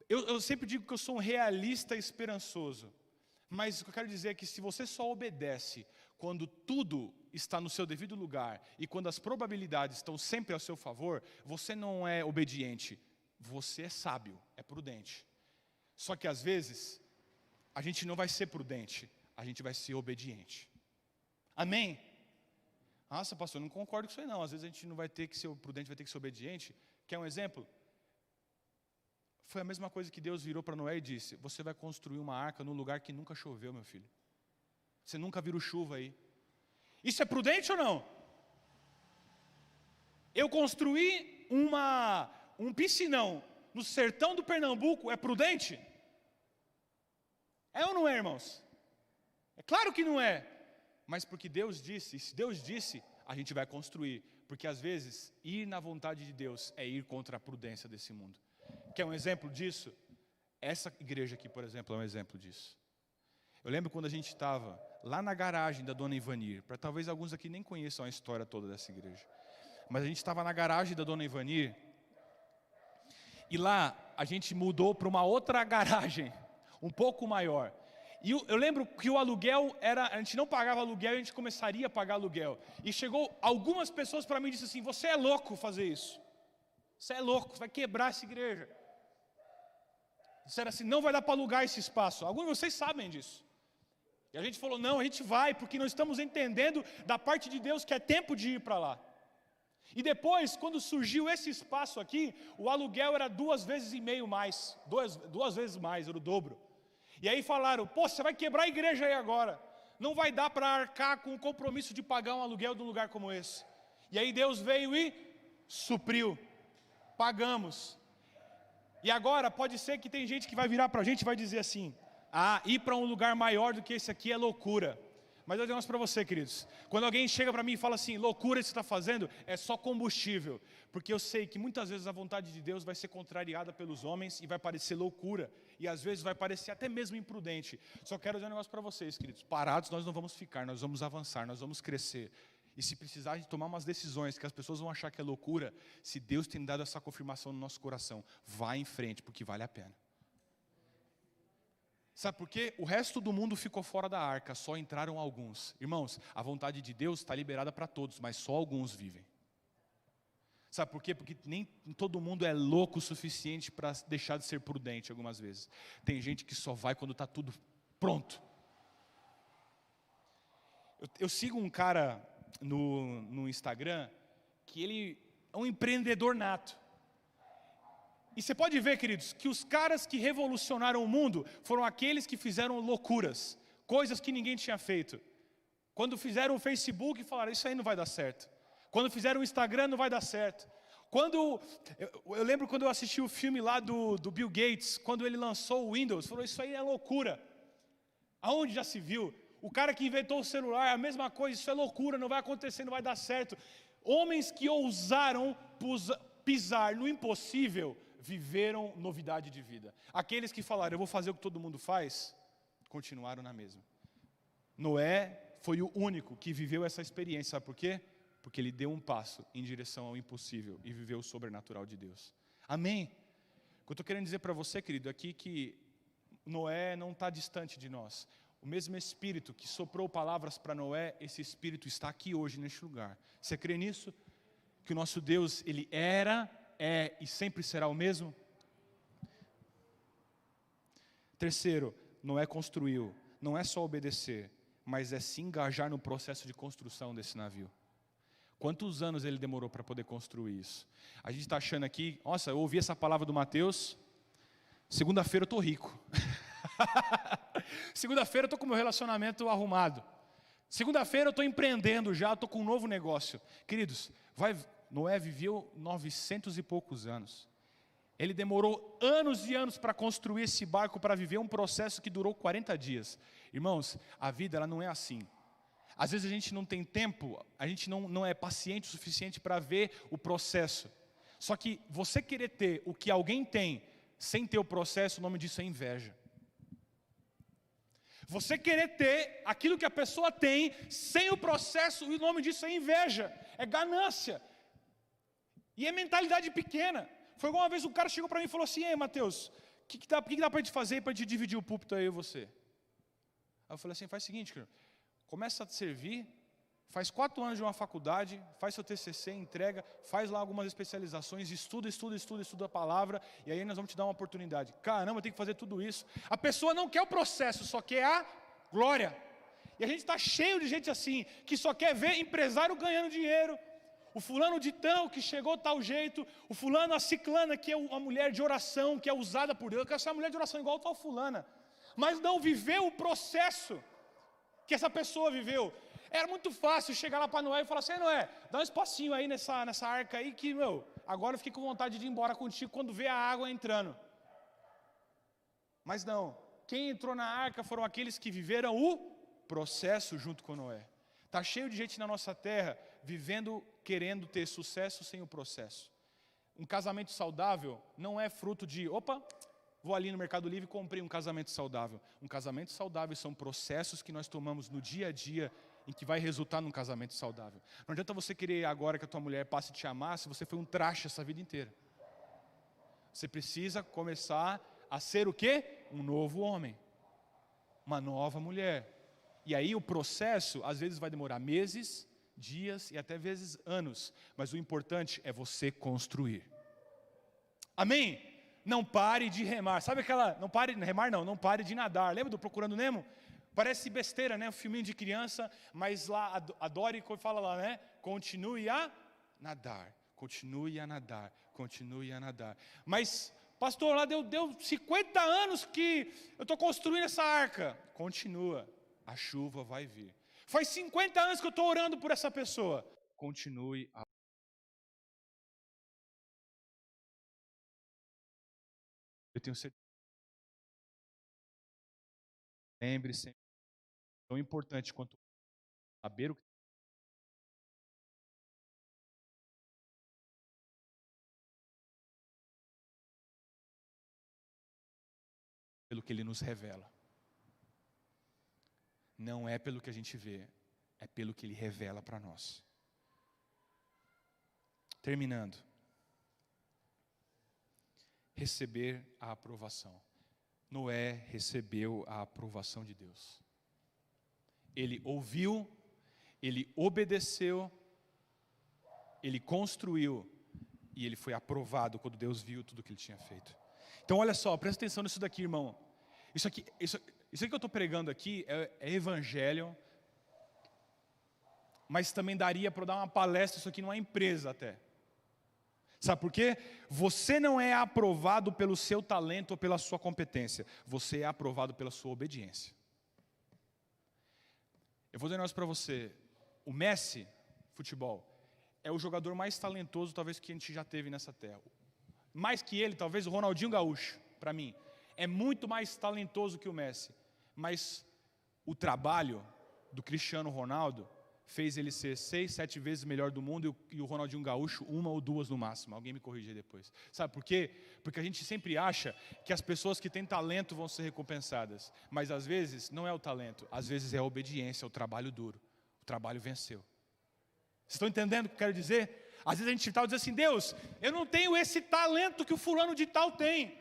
Eu sempre digo que eu sou um realista esperançoso. Mas o que eu quero dizer é que se você só obedece quando tudo está no seu devido lugar e quando as probabilidades estão sempre ao seu favor, você não é obediente. Você é sábio, é prudente. Só que às vezes, a gente não vai ser prudente, a gente vai ser obediente. Amém? Nossa, pastor, eu não concordo com isso aí não. Às vezes a gente não vai ter que ser prudente, vai ter que ser obediente. Quer um exemplo? Foi a mesma coisa que Deus virou para Noé e disse: você vai construir uma arca num lugar que nunca choveu, meu filho. Você nunca viu chuva aí. Isso é prudente ou não? Eu construí um piscinão no sertão do Pernambuco, é prudente? É ou não é, irmãos? É claro que não é. Mas porque Deus disse, e se Deus disse, a gente vai construir. Porque às vezes, ir na vontade de Deus é ir contra a prudência desse mundo. Quer um exemplo disso? Essa igreja aqui, por exemplo, é um exemplo disso. Eu lembro quando a gente estava lá na garagem da Dona Ivanir, para talvez alguns aqui nem conheçam a história toda dessa igreja. Mas a gente estava na garagem da Dona Ivanir, e lá a gente mudou para uma outra garagem, um pouco maior. E eu lembro que o aluguel a gente não pagava aluguel, a gente começaria a pagar aluguel. E chegou algumas pessoas para mim e disse assim: você é louco fazer isso. Você é louco, você vai quebrar essa igreja. Disseram assim: não vai dar para alugar esse espaço. Alguns de vocês sabem disso. E a gente falou: não, a gente vai, porque nós estamos entendendo da parte de Deus que é tempo de ir para lá. E depois, quando surgiu esse espaço aqui, o aluguel era 2,5 vezes mais. Duas vezes mais, era o dobro. E aí falaram: pô, você vai quebrar a igreja aí agora. Não vai dar para arcar com o compromisso de pagar um aluguel de um lugar como esse. E aí Deus veio e supriu. Pagamos. E agora pode ser que tem gente que vai virar para a gente e vai dizer assim: ir para um lugar maior do que esse aqui é loucura. Mas eu digo para você, queridos, quando alguém chega para mim e fala assim: loucura que você está fazendo, é só combustível. Porque eu sei que muitas vezes a vontade de Deus vai ser contrariada pelos homens e vai parecer loucura. E às vezes vai parecer até mesmo imprudente. Só quero dizer um negócio para vocês, queridos: parados nós não vamos ficar, nós vamos avançar, nós vamos crescer. E se precisar de tomar umas decisões que as pessoas vão achar que é loucura, se Deus tem dado essa confirmação no nosso coração, vá em frente, porque vale a pena. Sabe por quê? O resto do mundo ficou fora da arca, só entraram alguns. Irmãos, a vontade de Deus está liberada para todos, mas só alguns vivem. Sabe por quê? Porque nem todo mundo é louco o suficiente para deixar de ser prudente algumas vezes. Tem gente que só vai quando está tudo pronto. Eu sigo um cara no Instagram, que ele é um empreendedor nato. E você pode ver, queridos, que os caras que revolucionaram o mundo foram aqueles que fizeram loucuras, coisas que ninguém tinha feito. Quando fizeram o Facebook, falaram: isso aí não vai dar certo. Quando fizeram o Instagram, não vai dar certo. Eu lembro quando eu assisti o filme lá do Bill Gates, quando ele lançou o Windows, falou: isso aí é loucura. Aonde já se viu? O cara que inventou o celular, a mesma coisa, isso é loucura, não vai acontecer, não vai dar certo. Homens que ousaram pisar no impossível, viveram novidade de vida. Aqueles que falaram: eu vou fazer o que todo mundo faz, continuaram na mesma. Noé foi o único que viveu essa experiência. Sabe por quê? Porque ele deu um passo em direção ao impossível e viveu o sobrenatural de Deus. Amém? O que eu estou querendo dizer para você, querido, aqui que Noé não está distante de nós. O mesmo Espírito que soprou palavras para Noé, esse Espírito está aqui hoje neste lugar. Você crê nisso? Que o nosso Deus, Ele era, é e sempre será o mesmo? Terceiro, Noé construiu. Não é só obedecer, mas é se engajar no processo de construção desse navio. Quantos anos ele demorou para poder construir isso? A gente está achando aqui: nossa, eu ouvi essa palavra do Mateus, segunda-feira eu estou rico. Segunda-feira eu estou com o meu relacionamento arrumado. Segunda-feira eu estou empreendendo já, estou com um novo negócio. Queridos, Noé viveu 900 e poucos anos. Ele demorou anos e anos para construir esse barco, para viver um processo que durou 40 dias. Irmãos, a vida ela não é assim. Às vezes a gente não tem tempo, a gente não é paciente o suficiente para ver o processo. Só que você querer ter o que alguém tem, sem ter o processo, o nome disso é inveja. Você querer ter aquilo que a pessoa tem, sem o processo, o nome disso é inveja, é ganância. E é mentalidade pequena. Foi uma vez um cara chegou para mim e falou assim: ei, Mateus, o que dá para a gente fazer para a gente dividir o púlpito aí e você? Aí eu falei assim: faz o seguinte, cara, começa a servir, faz 4 anos de uma faculdade, faz seu TCC, entrega, faz lá algumas especializações, estuda a palavra, e aí nós vamos te dar uma oportunidade. Caramba, tem que fazer tudo isso. A pessoa não quer o processo, só quer a glória. E a gente está cheio de gente assim, que só quer ver empresário ganhando dinheiro. O fulano de tão que chegou tal jeito, o fulano, a ciclana, que é uma mulher de oração, que é usada por Deus. Eu quero ser uma mulher de oração igual tal fulana. Mas não viveu o processo que essa pessoa viveu. Era muito fácil chegar lá para Noé e falar assim: Noé, dá um espacinho aí nessa arca aí que, agora eu fiquei com vontade de ir embora contigo quando vê a água entrando. Mas não, quem entrou na arca foram aqueles que viveram o processo junto com Noé. Está cheio de gente na nossa terra vivendo, querendo ter sucesso sem o processo. Um casamento saudável não é fruto de, vou ali no Mercado Livre e comprei um casamento saudável. Um casamento saudável são processos que nós tomamos no dia a dia em que vai resultar num casamento saudável. Não adianta você querer agora que a tua mulher passe a te amar se você foi um traste essa vida inteira. Você precisa começar a ser o quê? Um novo homem. Uma nova mulher. E aí o processo às vezes vai demorar meses, dias e até vezes anos. Mas o importante é você construir. Amém? Não pare de remar. Sabe aquela, não pare de remar não pare de nadar. Lembra do Procurando Nemo? Parece besteira, né? Um filminho de criança, mas lá a Dory fala lá, né? Continue a nadar, continue a nadar, continue a nadar. Mas, pastor, lá deu 50 anos que eu estou construindo essa arca. Continua, a chuva vai vir. Faz 50 anos que eu estou orando por essa pessoa. Continue a... Eu tenho certeza. Lembre sempre, tão importante quanto saber o que pelo que Ele nos revela. Não é pelo que a gente vê, é pelo que Ele revela para nós. Terminando. Receber a aprovação. Noé recebeu a aprovação de Deus. Ele ouviu, ele obedeceu, ele construiu e ele foi aprovado quando Deus viu tudo que ele tinha feito. Então olha só, presta atenção nisso daqui, irmão. Isso aqui que eu estou pregando aqui é evangelho, mas também daria para eu dar uma palestra isso aqui numa empresa até. Sabe por quê? Você não é aprovado pelo seu talento ou pela sua competência. Você é aprovado pela sua obediência. Eu vou dizer um negócio para você. O Messi, futebol, é o jogador mais talentoso talvez que a gente já teve nessa terra. Mais que ele, talvez o Ronaldinho Gaúcho, para mim. É muito mais talentoso que o Messi. Mas o trabalho do Cristiano Ronaldo fez ele ser 6, 7 vezes melhor do mundo e o Ronaldinho Gaúcho 1 ou 2 no máximo. Alguém me corrige depois. Sabe por quê? Porque a gente sempre acha que as pessoas que têm talento vão ser recompensadas. Mas às vezes não é o talento, às vezes é a obediência, é o trabalho duro. O trabalho venceu. Vocês estão entendendo o que eu quero dizer? Às vezes a gente está dizendo assim: Deus, eu não tenho esse talento que o fulano de tal tem.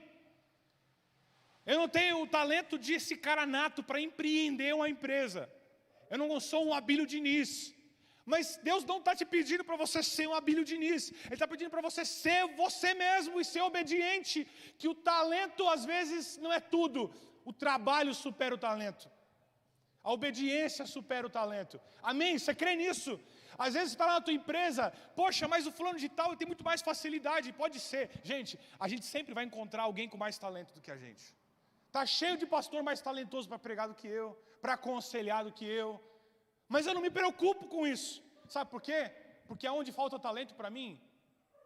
Eu não tenho o talento de esse cara nato para empreender uma empresa. Eu não sou um Abílio Diniz. Mas Deus não está te pedindo para você ser um Abílio Diniz. Ele está pedindo para você ser você mesmo e ser obediente. Que o talento às vezes não é tudo. O trabalho supera o talento. A obediência supera o talento. Amém? Você crê nisso? Às vezes você está lá na tua empresa, poxa, mas o fulano de tal tem muito mais facilidade. Pode ser. Gente, a gente sempre vai encontrar alguém com mais talento do que a gente. Está cheio de pastor mais talentoso para pregar do que eu, para aconselhar do que eu. Mas eu não me preocupo com isso. Sabe por quê? Porque aonde falta talento para mim,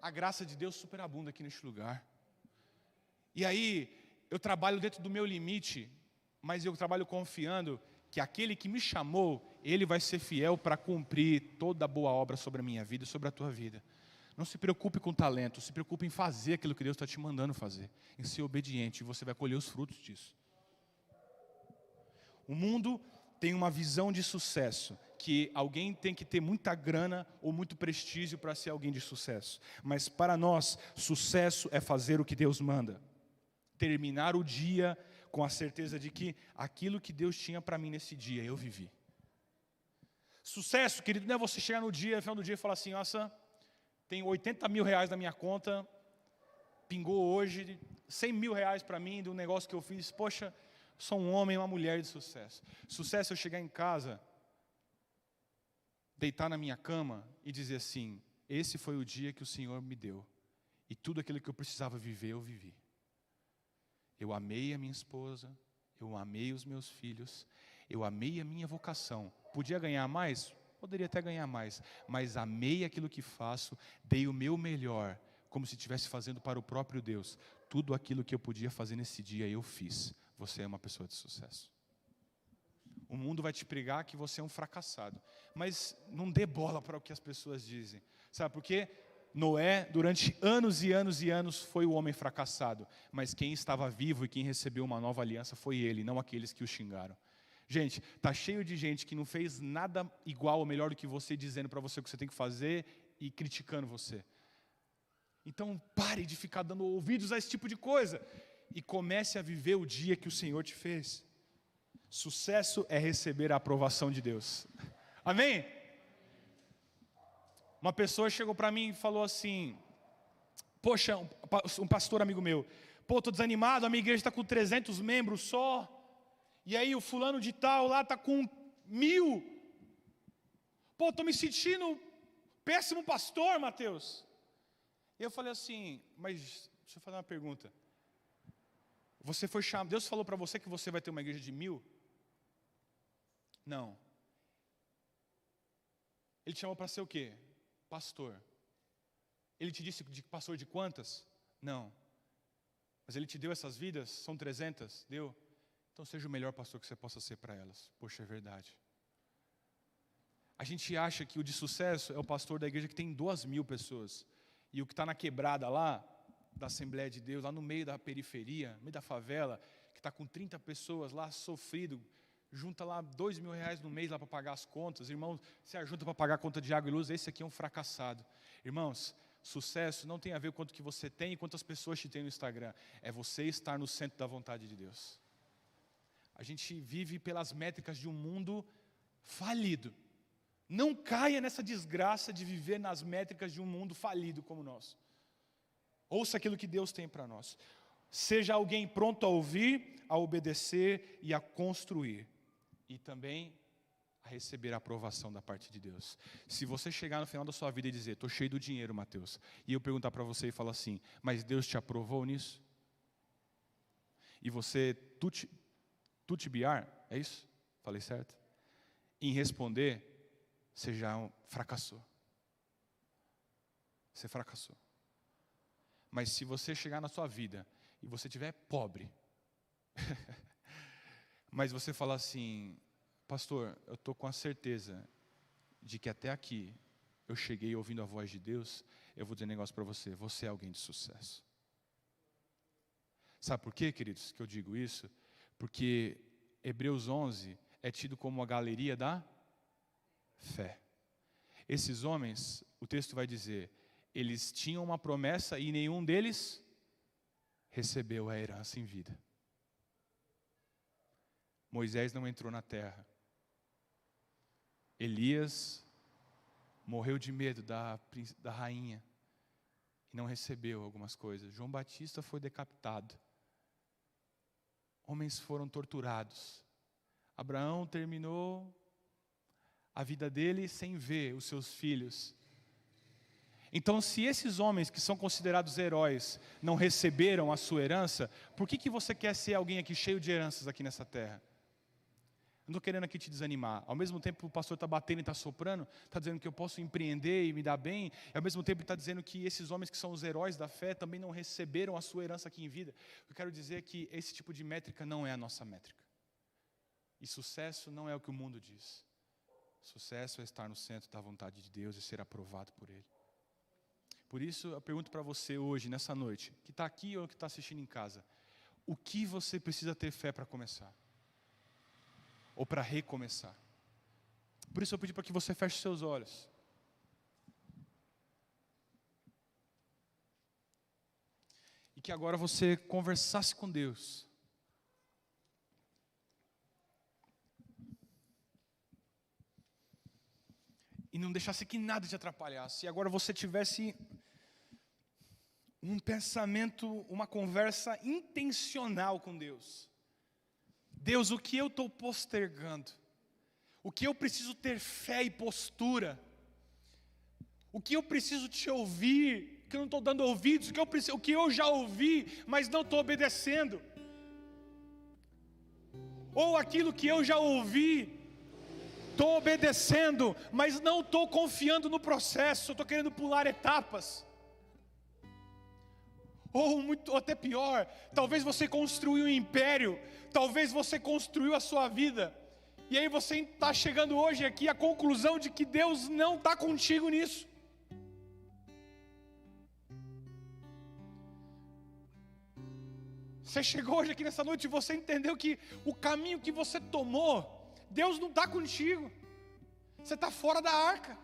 a graça de Deus superabunda aqui neste lugar. E aí, eu trabalho dentro do meu limite, mas eu trabalho confiando que aquele que me chamou, ele vai ser fiel para cumprir toda a boa obra sobre a minha vida e sobre a tua vida. Não se preocupe com talento, se preocupe em fazer aquilo que Deus está te mandando fazer, em ser obediente, e você vai colher os frutos disso. O mundo tem uma visão de sucesso, que alguém tem que ter muita grana ou muito prestígio para ser alguém de sucesso. Mas para nós, sucesso é fazer o que Deus manda. Terminar o dia com a certeza de que aquilo que Deus tinha para mim nesse dia, eu vivi. Sucesso, querido, não é você chegar no final do dia e falar assim: nossa, tenho 80 mil reais na minha conta, pingou hoje 100 mil reais para mim de um negócio que eu fiz, poxa, sou um homem e uma mulher de sucesso. Sucesso é eu chegar em casa, deitar na minha cama e dizer assim: esse foi o dia que o Senhor me deu, e tudo aquilo que eu precisava viver, eu vivi. Eu amei a minha esposa, eu amei os meus filhos, eu amei a minha vocação, Podia ganhar mais? Poderia até ganhar mais, mas amei aquilo que faço, dei o meu melhor, como se estivesse fazendo para o próprio Deus. Tudo aquilo que eu podia fazer nesse dia, eu fiz. Você é uma pessoa de sucesso. O mundo vai te pregar que você é um fracassado, mas não dê bola para o que as pessoas dizem. Sabe por quê? Noé, durante anos e anos e anos, foi o homem fracassado, mas quem estava vivo e quem recebeu uma nova aliança foi ele, não aqueles que o xingaram. Gente, está cheio de gente que não fez nada igual ou melhor do que você, dizendo para você o que você tem que fazer e criticando você. Então pare de ficar dando ouvidos a esse tipo de coisa e comece a viver o dia que o Senhor te fez. Sucesso é receber a aprovação de Deus. Amém? Uma pessoa chegou para mim e falou assim, poxa, um pastor amigo meu, pô, estou desanimado, a minha igreja está com 300 membros só, e aí o fulano de tal lá está com 1000. Pô, estou me sentindo péssimo pastor, Mateus. E eu falei assim, mas deixa eu fazer uma pergunta. Você foi chamado, Deus falou para você que você vai ter uma igreja de 1000? Não. Ele te chamou para ser o quê? Pastor. Ele te disse de pastor de quantas? Não. Mas ele te deu essas vidas? São 300? Deu? Então seja o melhor pastor que você possa ser para elas. Poxa, é verdade. A gente acha que o de sucesso é o pastor da igreja que tem 2000 pessoas. E o que está na quebrada lá, da Assembleia de Deus, lá no meio da periferia, no meio da favela, que está com 30 pessoas lá, sofrido, junta lá R$2.000 no mês lá para pagar as contas. Irmãos, se ajunta para pagar a conta de água e luz, esse aqui é um fracassado. Irmãos, sucesso não tem a ver com quanto que você tem e quantas pessoas te tem no Instagram. É você estar no centro da vontade de Deus. A gente vive pelas métricas de um mundo falido. Não caia nessa desgraça de viver nas métricas de um mundo falido como o nosso. Ouça aquilo que Deus tem para nós. Seja alguém pronto a ouvir, a obedecer e a construir. E também a receber a aprovação da parte de Deus. Se você chegar no final da sua vida e dizer, estou cheio do dinheiro, Mateus, e eu perguntar para você e falar assim, mas Deus te aprovou nisso? E você tutibiar, é isso? Falei certo? Em responder, você já fracassou. Você fracassou. Mas se você chegar na sua vida e você estiver pobre, mas você falar assim, pastor, eu estou com a certeza de que até aqui eu cheguei ouvindo a voz de Deus, eu vou dizer um negócio para você, você é alguém de sucesso. Sabe por quê, queridos, que eu digo isso? Porque Hebreus 11 é tido como a galeria da fé. Esses homens, o texto vai dizer, eles tinham uma promessa e nenhum deles recebeu a herança em vida. Moisés não entrou na terra. Elias morreu de medo da rainha e não recebeu algumas coisas. João Batista foi decapitado. Homens foram torturados. Abraão terminou a vida dele sem ver os seus filhos. Então, se esses homens que são considerados heróis não receberam a sua herança, por que você quer ser alguém aqui cheio de heranças aqui nessa terra? Eu não estou querendo aqui te desanimar. Ao mesmo tempo o pastor está batendo e está soprando, está dizendo que eu posso empreender e me dar bem, e ao mesmo tempo ele está dizendo que esses homens que são os heróis da fé também não receberam a sua herança aqui em vida. Eu quero dizer que esse tipo de métrica não é a nossa métrica. E sucesso não é o que o mundo diz. Sucesso é estar no centro da vontade de Deus e ser aprovado por Ele. Por isso eu pergunto para você hoje, nessa noite, que está aqui ou que está assistindo em casa, o que você precisa ter fé para começar? Ou para recomeçar? Por isso eu pedi para que você feche seus olhos. E que agora você conversasse com Deus. E não deixasse que nada te atrapalhasse. E agora você tivesse um pensamento, uma conversa intencional com Deus. Deus, o que eu estou postergando? O que eu preciso ter fé e postura? O que eu preciso te ouvir, que eu não estou dando ouvidos? O que eu já ouvi, mas não estou obedecendo? Ou aquilo que eu já ouvi, estou obedecendo, mas não estou confiando no processo, estou querendo pular etapas. Ou até pior, talvez você construiu um império, talvez você construiu a sua vida, e aí você está chegando hoje aqui à conclusão de que Deus não está contigo nisso. Você chegou hoje aqui nessa noite e você entendeu que o caminho que você tomou, Deus não está contigo. Você está fora da arca.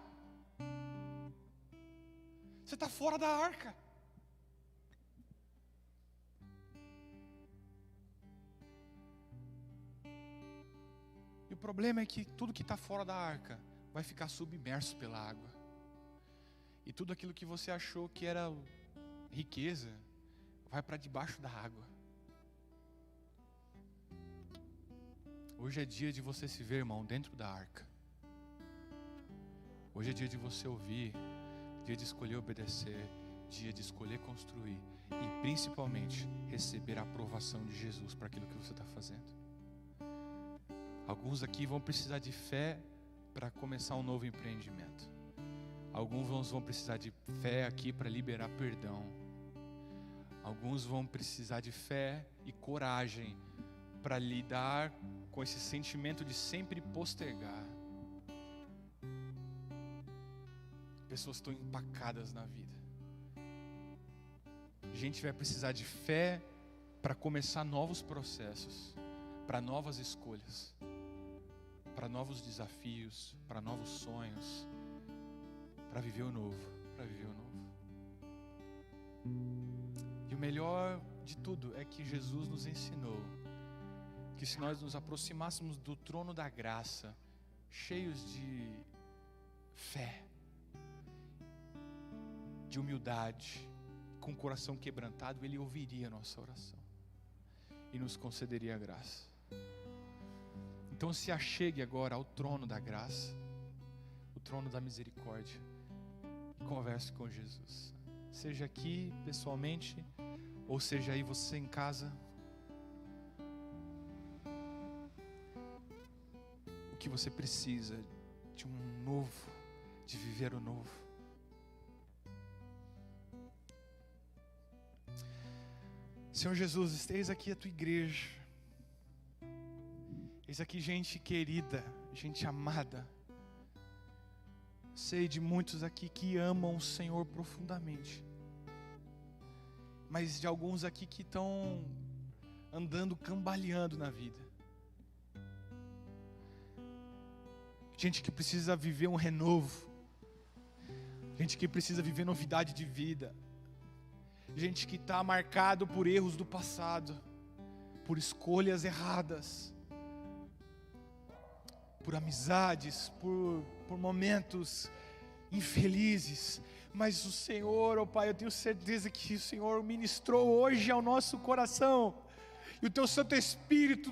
Você está fora da arca. E o problema é que tudo que está fora da arca vai ficar submerso pela água. E tudo aquilo que você achou que era riqueza vai para debaixo da água. Hoje é dia de você se ver, irmão, dentro da arca. Hoje é dia de você ouvir, dia de escolher obedecer, dia de escolher construir e principalmente receber a aprovação de Jesus para aquilo que você está fazendo. Alguns aqui vão precisar de fé para começar um novo empreendimento. Alguns vão precisar de fé aqui para liberar perdão. Alguns vão precisar de fé e coragem para lidar com esse sentimento de sempre postergar. Pessoas estão empacadas na vida. Gente vai precisar de fé para começar novos processos, para novas escolhas, para novos desafios, para novos sonhos, para viver o novo, E o melhor de tudo é que Jesus nos ensinou que se nós nos aproximássemos do trono da graça, cheios de fé, de humildade, com o coração quebrantado, Ele ouviria a nossa oração e nos concederia a graça. Então se achegue agora ao trono da graça, o trono da misericórdia, e converse com Jesus. Seja aqui pessoalmente, ou seja aí você em casa. O que você precisa de um novo, de viver o novo. Senhor Jesus, eis aqui a tua igreja. Eis aqui gente querida, gente amada. Sei de muitos aqui que amam o Senhor profundamente. Mas de alguns aqui que estão andando cambaleando na vida. Gente que precisa viver um renovo. Gente que precisa viver novidade de vida. Gente que está marcado por erros do passado, por escolhas erradas, por amizades, por momentos infelizes. Mas o Senhor, ó Pai, eu tenho certeza que o Senhor ministrou hoje ao nosso coração. E o Teu Santo Espírito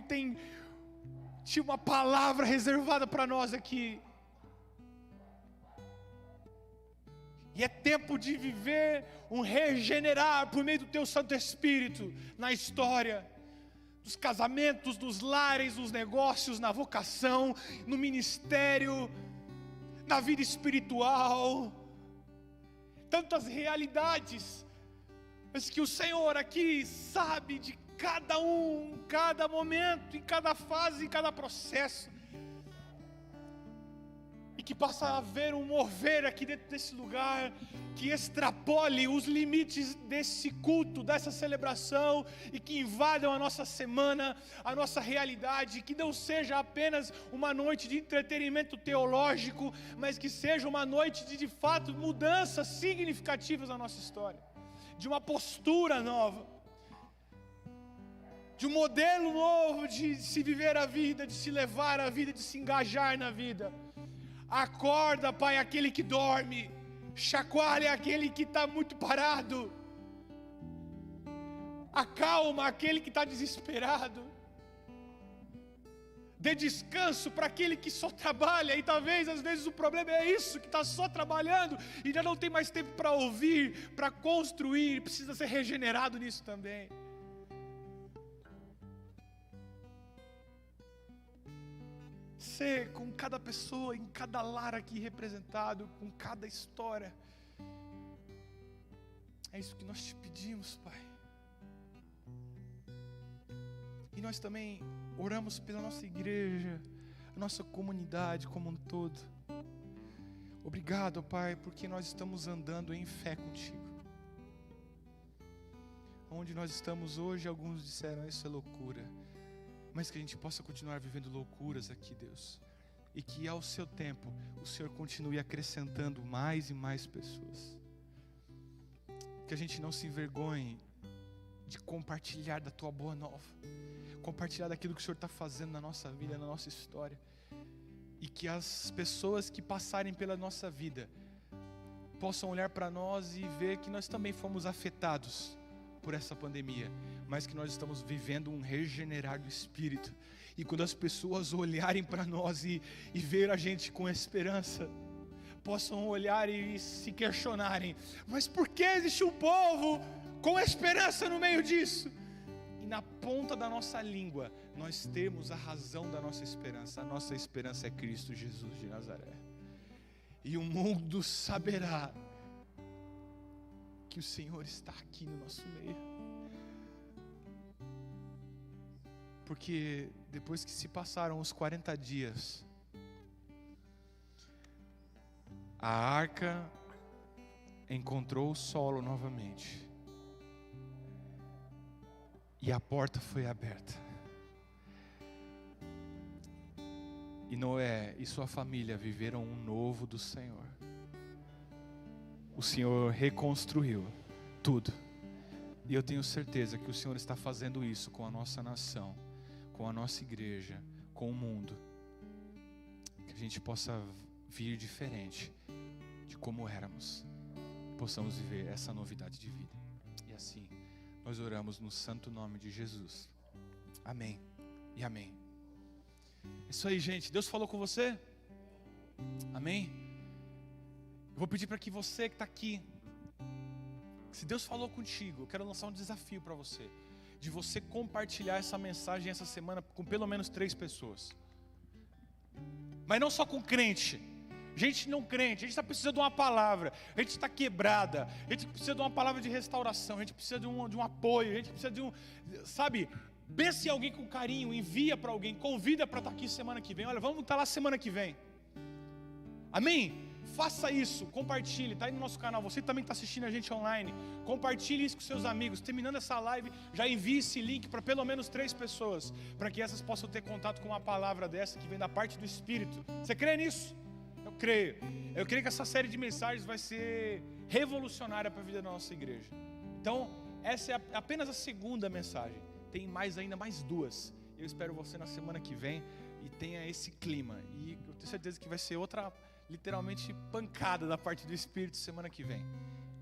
tinha uma palavra reservada para nós aqui. E é tempo de viver um regenerar por meio do Teu Santo Espírito na história, dos casamentos, dos lares, nos negócios, na vocação, no ministério, na vida espiritual. Tantas realidades, mas que o Senhor aqui sabe de cada um, em cada momento, em cada fase, em cada processo. E que possa haver um mover aqui dentro desse lugar, que extrapole os limites desse culto, dessa celebração, e que invadam a nossa semana, a nossa realidade, que não seja apenas uma noite de entretenimento teológico, mas que seja uma noite de fato, mudanças significativas na nossa história, de uma postura nova, de um modelo novo de se viver a vida, de se levar a vida, de se engajar na vida. Acorda, Pai, aquele que dorme. Chacoalha aquele que está muito parado. Acalma aquele que está desesperado. Dê descanso para aquele que só trabalha. E talvez, às vezes, o problema é isso, que está só trabalhando e já não tem mais tempo para ouvir, para construir. Precisa ser regenerado nisso também. ser com cada pessoa, em cada lar aqui representado, com cada história. É isso que nós te pedimos, Pai. E nós também oramos pela nossa igreja, a nossa comunidade como um todo. Obrigado, Pai, porque nós estamos andando em fé contigo. Onde nós estamos hoje, alguns disseram, isso é loucura. Mas que a gente possa continuar vivendo loucuras aqui, Deus. E que ao seu tempo, o Senhor continue acrescentando mais e mais pessoas. Que a gente não se envergonhe de compartilhar da Tua boa nova. Compartilhar daquilo que o Senhor está fazendo na nossa vida, na nossa história. E que as pessoas que passarem pela nossa vida possam olhar para nós e ver que nós também fomos afetados por essa pandemia, mas que nós estamos vivendo um regenerar do Espírito. E quando as pessoas olharem para nós e ver a gente com esperança, possam olhar e se questionarem, mas por que existe um povo com esperança no meio disso? E na ponta da nossa língua, nós temos a razão da nossa esperança. A nossa esperança é Cristo Jesus de Nazaré. E o mundo saberá que o Senhor está aqui no nosso meio. Porque depois que se passaram os 40 dias, a arca encontrou o solo novamente. E a porta foi aberta. E Noé e sua família viveram um novo do Senhor. O Senhor reconstruiu tudo. E eu tenho certeza que o Senhor está fazendo isso com a nossa nação, com a nossa igreja, com o mundo. Que a gente possa vir diferente de como éramos. Possamos viver essa novidade de vida. E assim, nós oramos no santo nome de Jesus. Amém e amém. Isso aí, gente. Deus falou com você? Amém? Eu vou pedir para que você que está aqui, se Deus falou contigo, eu quero lançar um desafio para você, de você compartilhar essa mensagem essa semana com pelo menos 3 pessoas. Mas não só com crente. Gente não crente, a gente está precisando de uma palavra, a gente está quebrada, a gente precisa de uma palavra de restauração, a gente precisa de um apoio, a gente precisa de sabe, pense em alguém com carinho, envia para alguém, convida para estar aqui semana que vem. Olha, vamos estar lá semana que vem. Amém? Faça isso, compartilhe, está aí no nosso canal, você também está assistindo a gente online, compartilhe isso com seus amigos. Terminando essa live, já envie esse link para pelo menos 3 pessoas, para que essas possam ter contato com uma palavra dessa que vem da parte do Espírito. Você crê nisso? Eu creio que essa série de mensagens vai ser revolucionária para a vida da nossa igreja. Então, essa é apenas a segunda mensagem. Tem ainda mais 2. Eu espero você na semana que vem e tenha esse clima. E eu tenho certeza que vai ser outra, literalmente, pancada da parte do Espírito semana que vem.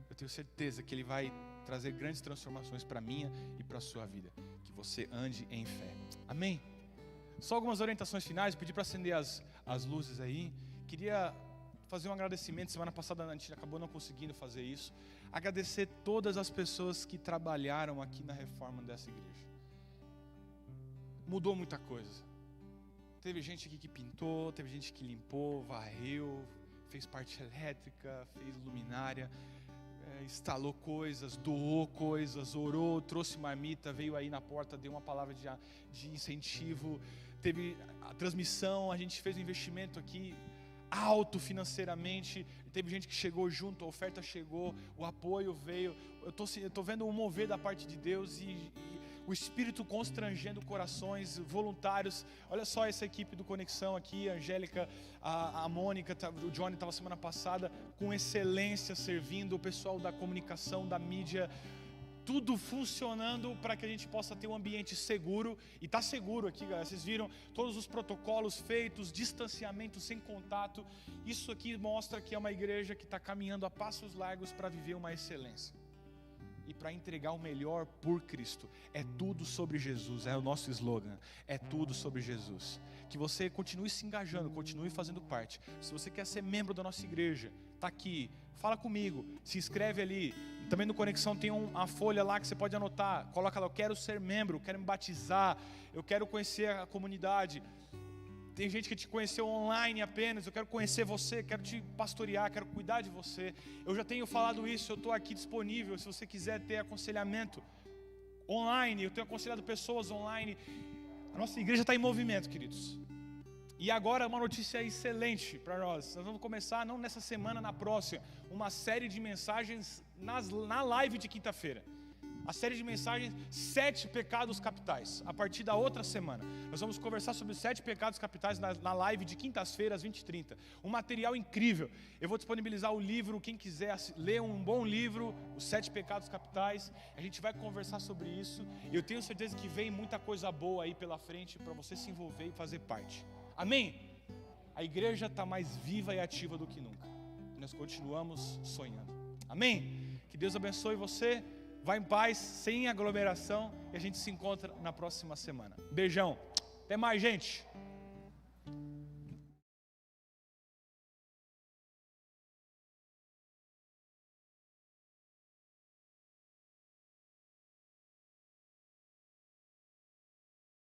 Eu tenho certeza que Ele vai trazer grandes transformações para a minha e para a sua vida. Que você ande em fé. Amém? Só algumas orientações finais. Pedir para acender as luzes aí. Queria fazer um agradecimento. Semana passada a gente acabou não conseguindo fazer isso. Agradecer todas as pessoas que trabalharam aqui na reforma dessa igreja. Mudou muita coisa. Teve gente aqui que pintou, teve gente que limpou, varreu, fez parte elétrica, fez luminária, instalou coisas, doou coisas, orou, trouxe marmita, veio aí na porta, deu uma palavra de incentivo. Teve a transmissão, a gente fez um investimento aqui alto financeiramente, teve gente que chegou junto, a oferta chegou, o apoio veio. Eu estou vendo um mover da parte de Deus e o Espírito constrangendo corações, voluntários. Olha só essa equipe do Conexão aqui, a Angélica, a Mônica, o Johnny estava semana passada, com excelência servindo, o pessoal da comunicação, da mídia, tudo funcionando para que a gente possa ter um ambiente seguro. E está seguro aqui, galera. Vocês viram todos os protocolos feitos, distanciamento sem contato. Isso aqui mostra que é uma igreja que está caminhando a passos largos para viver uma excelência e para entregar o melhor por Cristo. É tudo sobre Jesus, é o nosso slogan. É tudo sobre Jesus. Que você continue se engajando, continue fazendo parte. Se você quer ser membro da nossa igreja, está aqui, fala comigo, se inscreve ali. Também no Conexão tem uma folha lá que você pode anotar. Coloca lá, eu quero ser membro, eu quero me batizar, eu quero conhecer a comunidade. Tem gente que te conheceu online apenas. Eu quero conhecer você, quero te pastorear, quero cuidar de você. Eu já tenho falado isso, eu estou aqui disponível. Se você quiser ter aconselhamento online, eu tenho aconselhado pessoas online. A nossa igreja está em movimento, queridos. E agora uma notícia excelente para nós. Nós vamos começar, não nessa semana, na próxima, uma série de mensagens na live de quinta-feira. A série de mensagens 7 pecados capitais. A partir da outra semana nós vamos conversar sobre os 7 pecados capitais na live de quintas-feiras, 20h30. Um material incrível. Eu vou disponibilizar o livro. Quem quiser ler um bom livro, os 7 pecados capitais, a gente vai conversar sobre isso. E eu tenho certeza que vem muita coisa boa aí pela frente para você se envolver e fazer parte. Amém? A igreja está mais viva e ativa do que nunca. Nós continuamos sonhando. Amém? Que Deus abençoe você. Vá em paz, sem aglomeração, e a gente se encontra na próxima semana. Beijão. Até mais, gente.